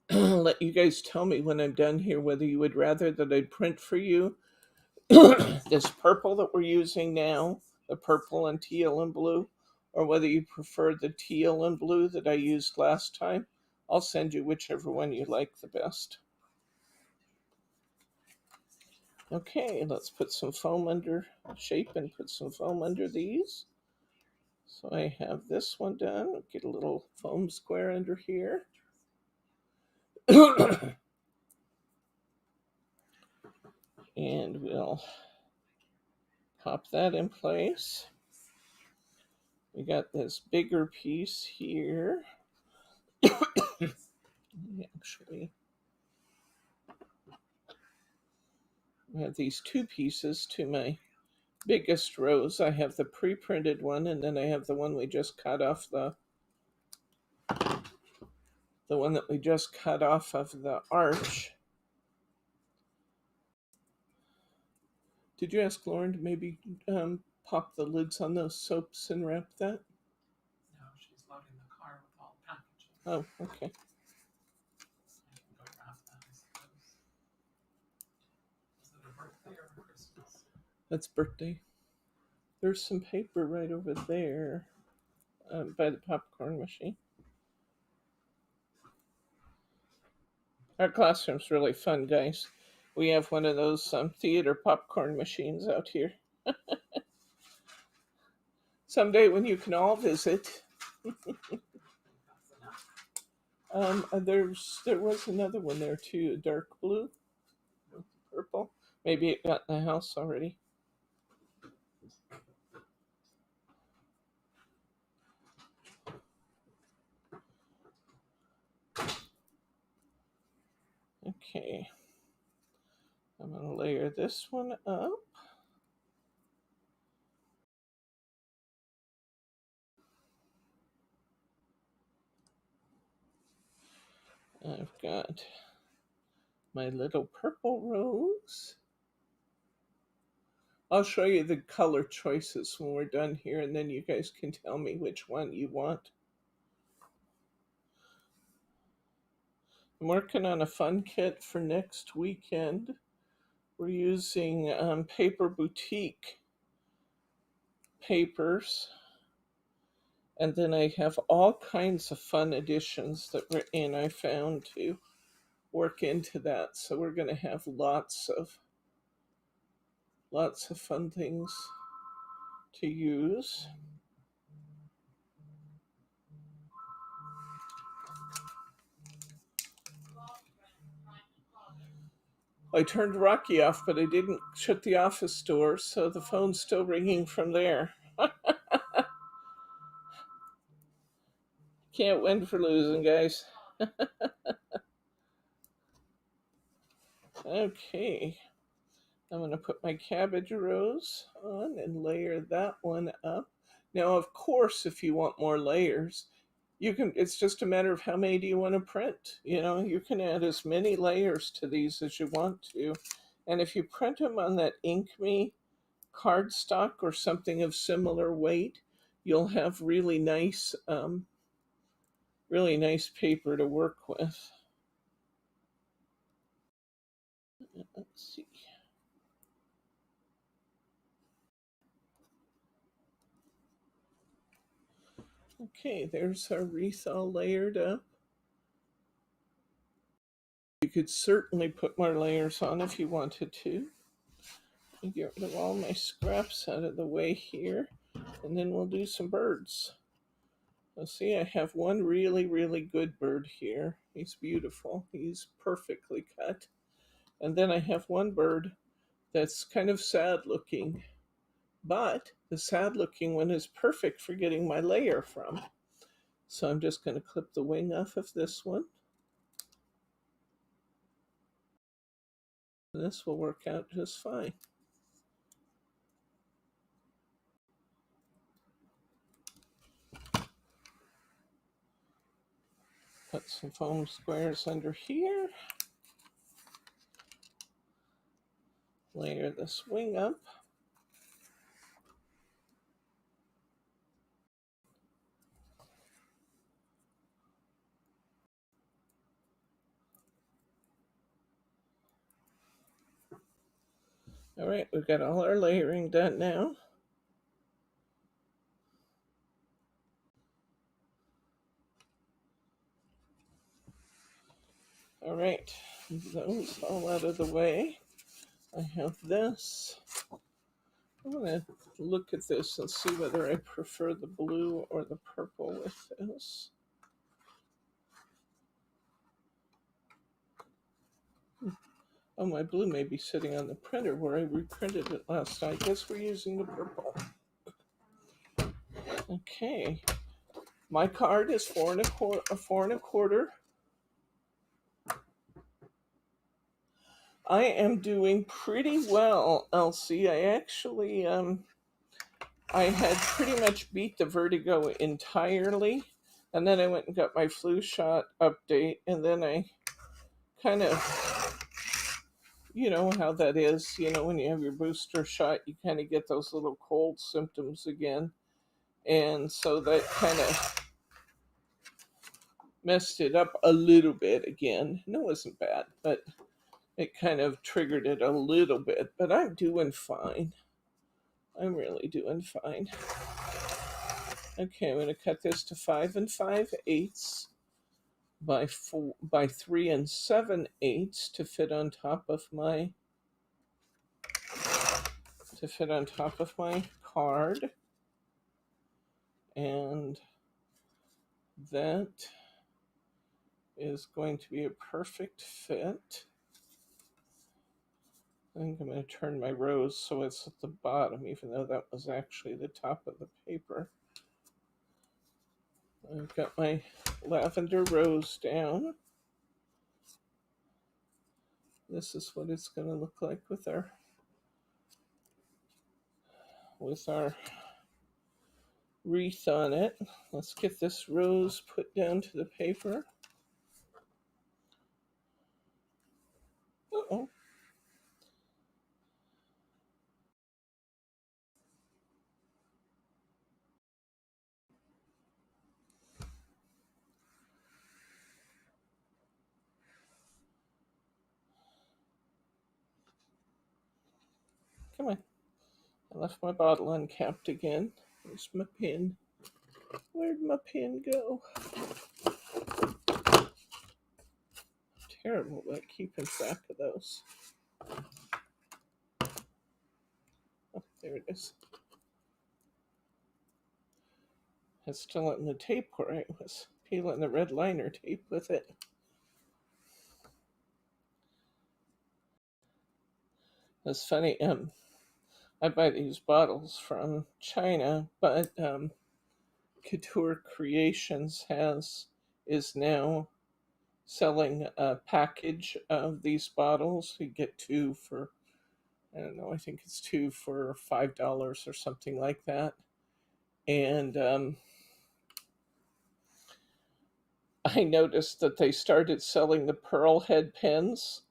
Let you guys tell me when I'm done here whether you would rather that I print for you this purple that we're using now, the purple and teal and blue, or whether you prefer the teal and blue that I used last time. I'll send you whichever one you like the best. Okay, let's put some foam under shape and put some foam under these. So I have this one done. Get a little foam square under here. And we'll pop that in place. We got this bigger piece here. Actually, I have these 2 pieces to my biggest rose. I have the pre-printed one, and then I have the one we just cut off the one that we just cut off of the arch. Did you ask Lauren to maybe pop the lids on those soaps and wrap that? No, she's loading the car with all the packages. Oh, okay. I can go wrap that, I suppose. Is it a birthday or a Christmas? That's birthday. There's some paper right over there by the popcorn machine. Our classroom's really fun, guys. We have one of those theater popcorn machines out here. Someday when you can all visit. There was another one there too, a dark blue with purple. Maybe it got in the house already. Okay. I'm going to layer this one up. I've got my little purple rose. I'll show you the color choices when we're done here, and then you guys can tell me which one you want. I'm working on a fun kit for next weekend. We're using Paper Boutique papers. And then I have all kinds of fun additions that were in I found to work into that. So we're going to have lots of fun things to use. I turned Rocky off, but I didn't shut the office door, so the phone's still ringing from there. Can't win for losing, guys. Okay. I'm going to put my cabbage rose on and layer that one up. Now, of course, if you want more layers, you can, it's just a matter of how many do you want to print. You know, you can add as many layers to these as you want to. And if you print them on that InkMe cardstock or something of similar weight, you'll have really nice paper to work with. Let's see. Okay, there's our wreath all layered up. You could certainly put more layers on if you wanted to. I'll get rid of all my scraps out of the way here, and then we'll do some birds. Let's see, I have one really, really good bird here. He's beautiful. He's perfectly cut. And then I have one bird that's kind of sad looking, but the sad looking one is perfect for getting my layer from. So I'm just going to clip the wing off of this one. This will work out just fine. Put some foam squares under here. Layer this wing up. All right, we've got all our layering done now. All right, those all out of the way. I have this. I'm going to look at this and see whether I prefer the blue or the purple with this. Oh, my blue may be sitting on the printer where I reprinted it last night. I guess we're using the purple. Okay. My card is 4 1/4. I am doing pretty well, Elsie. I actually I had pretty much beat the vertigo entirely, and then I went and got my flu shot update, and then I kind of, you know how that is, when you have your booster shot, you kind of get those little cold symptoms again, and so that kind of messed it up a little bit again. And it wasn't bad, but it kind of triggered it a little bit, but I'm doing fine. I'm really doing fine. Okay, I'm going to cut this to 5 5/8 by 3 7/8 to fit on top of my card, and that is going to be a perfect fit. I think I'm going to turn my rose so it's at the bottom, even though that was actually the top of the paper. I've got my lavender rose down. This is what it's going to look like with our wreath on it. Let's get this rose put down to the paper. Uh-oh. Come on. I left my bottle uncapped again. Where's my pin? Where'd my pin go? Terrible at keeping track of those. Oh, there it is. It's still in the tape where I was peeling the red liner tape with it. It's funny. I buy these bottles from China, but Couture Creations is now selling a package of these bottles. You get two for, I don't know, I think it's two for $5 or something like that. And I noticed that they started selling the pearl head pens,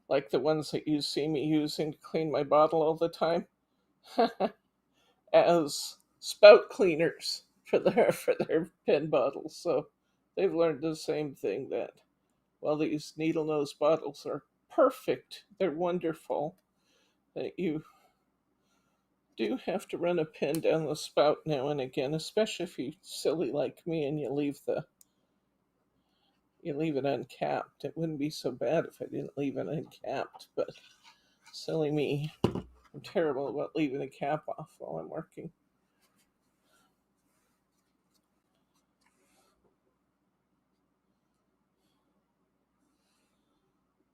like the ones that you see me using to clean my bottle all the time, as spout cleaners for their pen bottles. So they've learned the same thing, that while these needle nose bottles are perfect, they're wonderful, that you do have to run a pen down the spout now and again, especially if you're silly like me and you leave it uncapped. It wouldn't be so bad if I didn't leave it uncapped, but silly me. I'm terrible about leaving the cap off while I'm working.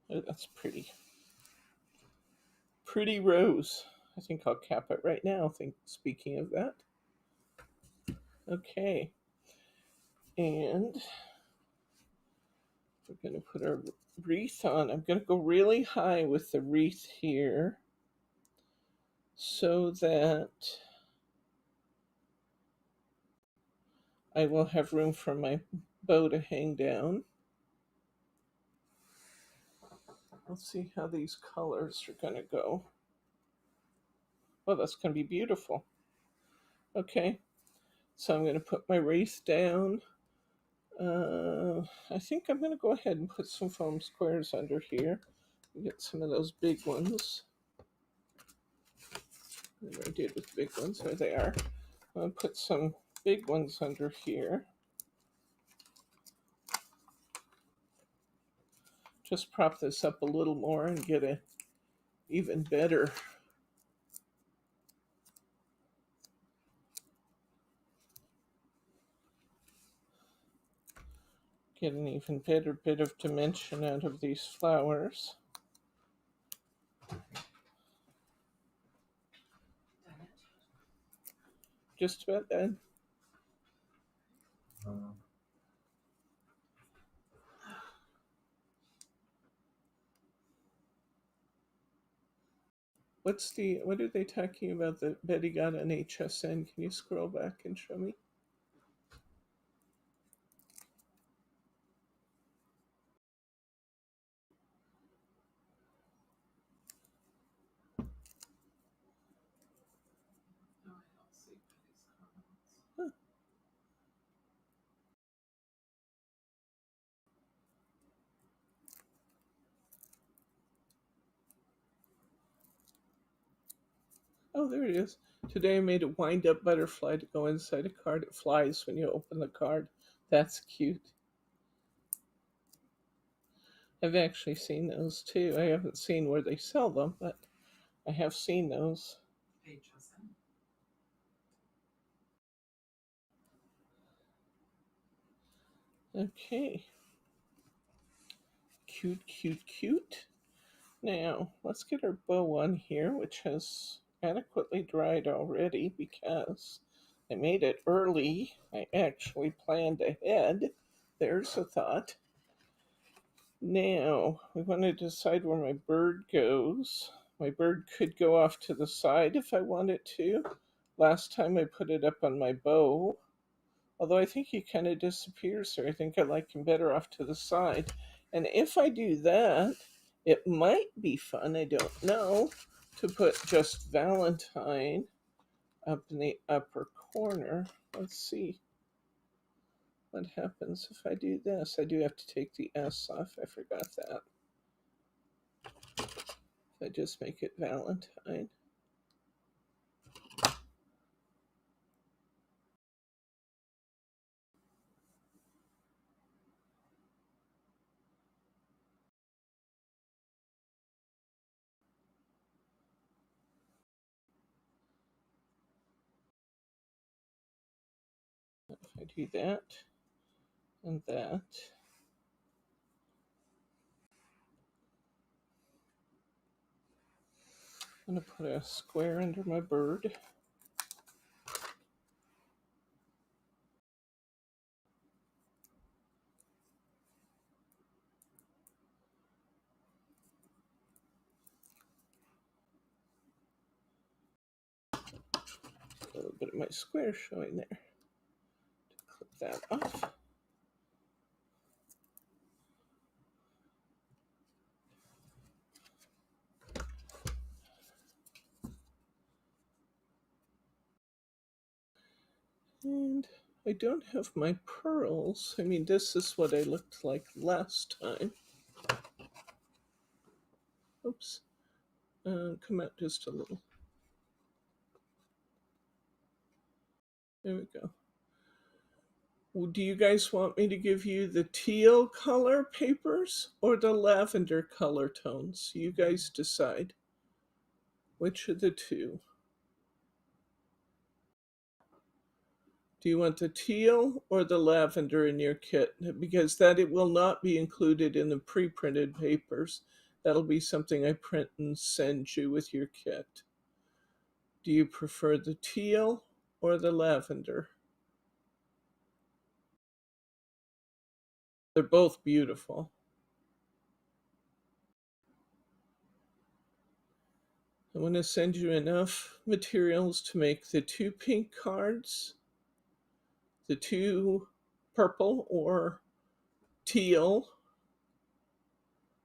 Oh, that's pretty. Pretty rose. I think I'll cap it right now. Speaking of that. Okay. And we're going to put our wreath on. I'm going to go really high with the wreath here so that I will have room for my bow to hang down. Let's see how these colors are going to go. Oh, that's going to be beautiful. Okay, so I'm going to put my wreath down. I think I'm going to go ahead and put some foam squares under here. Get some of those big ones. What I did with big ones, there they are. I'll put some big ones under here. Just prop this up a little more and get a even better get an even better bit of dimension out of these flowers. Just about done. What are they talking about that Betty got on HSN? Can you scroll back and show me? No, I don't see Betty's comments. Huh. Oh, there it is. Today I made a wind-up butterfly to go inside a card. It flies when you open the card. That's cute. I've actually seen those too. I haven't seen where they sell them, but I have seen those. HSN. Okay. Cute, cute, cute. Now, let's get our bow on here, which has adequately dried already because I made it early. I actually planned ahead. There's a thought. Now, we want to decide where my bird goes. My bird could go off to the side if I wanted to. Last time I put it up on my bow, although I think he kind of disappears there. I think I like him better off to the side. And if I do that, it might be fun, I don't know, to put just Valentine up in the upper corner. Let's see what happens if I do this. I do have to take the S off. I forgot that. I just make it Valentine. If I do that and that, I'm going to put a square under my bird. A little bit of my square showing there. Clip that off. And I don't have my pearls. I mean, this is what I looked like last time. Oops. Come out just a little. There we go. Well, do you guys want me to give you the teal color papers or the lavender color tones? You guys decide. Which of the two? Do you want the teal or the lavender in your kit? Because that it will not be included in the pre-printed papers. That'll be something I print and send you with your kit. Do you prefer the teal or the lavender? They're both beautiful. I want to send you enough materials to make the 2 pink cards, the 2 purple or teal,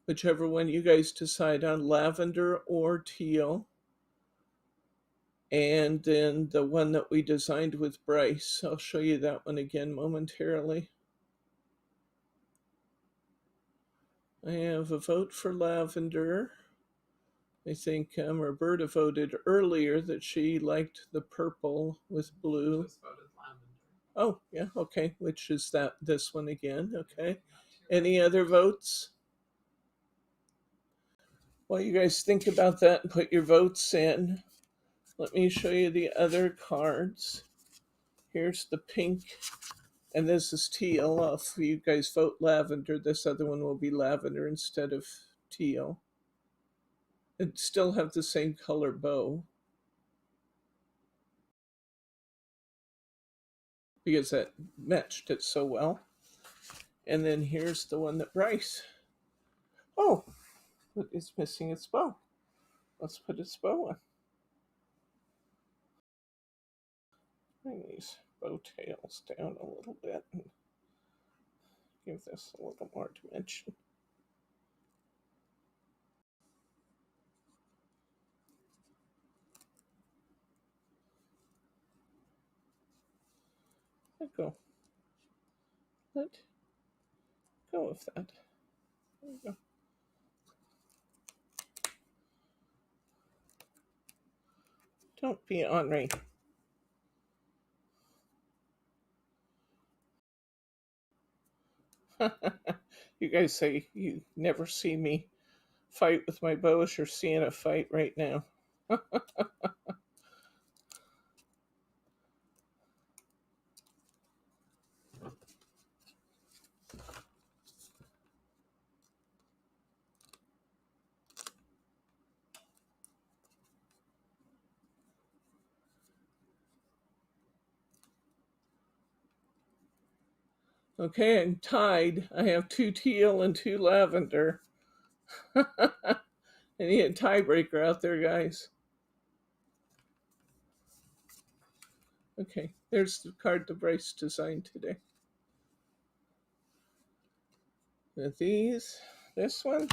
whichever one you guys decide on, lavender or teal. And then the one that we designed with Bryce. I'll show you that one again momentarily. I have a vote for lavender. I think Roberta voted earlier that she liked the purple with blue. Just voted lavender. Oh, yeah, okay. Which is this one again? Okay. Got two Any right. other votes? While you guys think about that and put your votes in, let me show you the other cards. Here's the pink, and this is teal. If you guys vote lavender, this other one will be lavender instead of teal. It still have the same color bow, because that matched it so well. And then here's the one that Bryce. Oh, it's missing its bow. Let's put its bow on. Bring these bow tails down a little bit and give this a little more dimension. Let go. Let go of that. There you go. Don't be ornery. You guys say you never see me fight with my bows. You're seeing a fight right now. Okay, I'm tied. I have 2 teal and 2 lavender. I need a tiebreaker out there, guys. Okay, there's the card that Bryce designed today. With these, this one.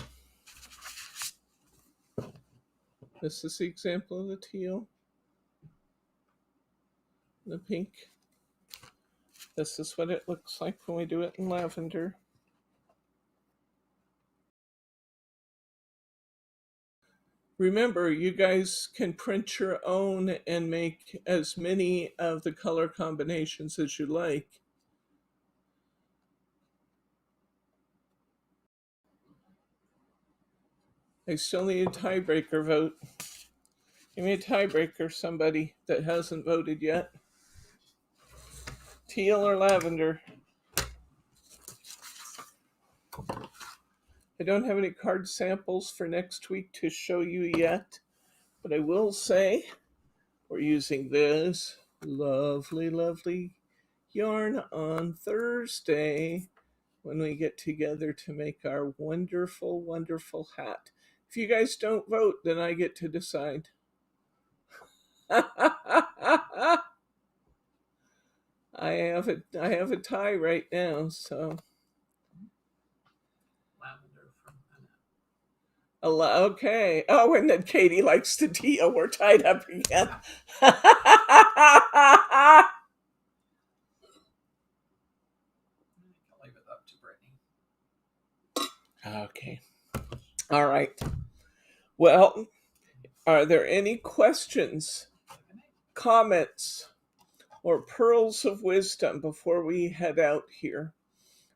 This is the example of the teal. The pink. This is what it looks like when we do it in lavender. Remember, you guys can print your own and make as many of the color combinations as you like. I still need a tiebreaker vote. Give me a tiebreaker, somebody that hasn't voted yet. Teal or lavender? I don't have any card samples for next week to show you yet, but I will say we're using this lovely, lovely yarn on Thursday when we get together to make our wonderful, wonderful hat. If you guys don't vote, then I get to decide. I have a tie right now, so Lavender from Annette. okay. Oh, and then Katie likes the teal. We're tied up again. I'll leave it up to Brittany. Okay. All right. Well, are there any questions, comments, or pearls of wisdom before we head out here?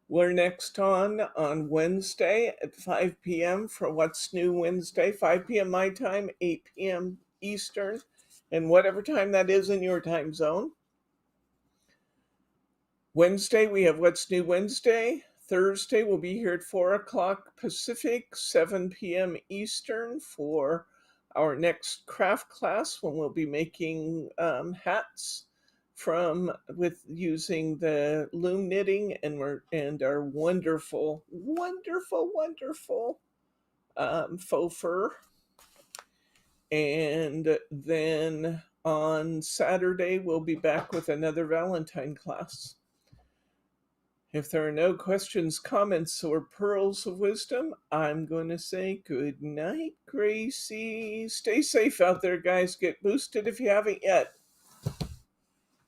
We're next on Wednesday at 5 p.m. for What's New Wednesday, 5 p.m. my time, 8 p.m. Eastern, and whatever time that is in your time zone. Wednesday, we have What's New Wednesday. Thursday, we'll be here at 4 o'clock Pacific, 7 p.m. Eastern for our next craft class when we'll be making hats with using the loom knitting and our wonderful, wonderful, wonderful faux fur. And then on Saturday, we'll be back with another Valentine class. If there are no questions, comments, or pearls of wisdom, I'm going to say good night, Gracie. Stay safe out there, guys. Get boosted if you haven't yet.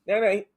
Night night.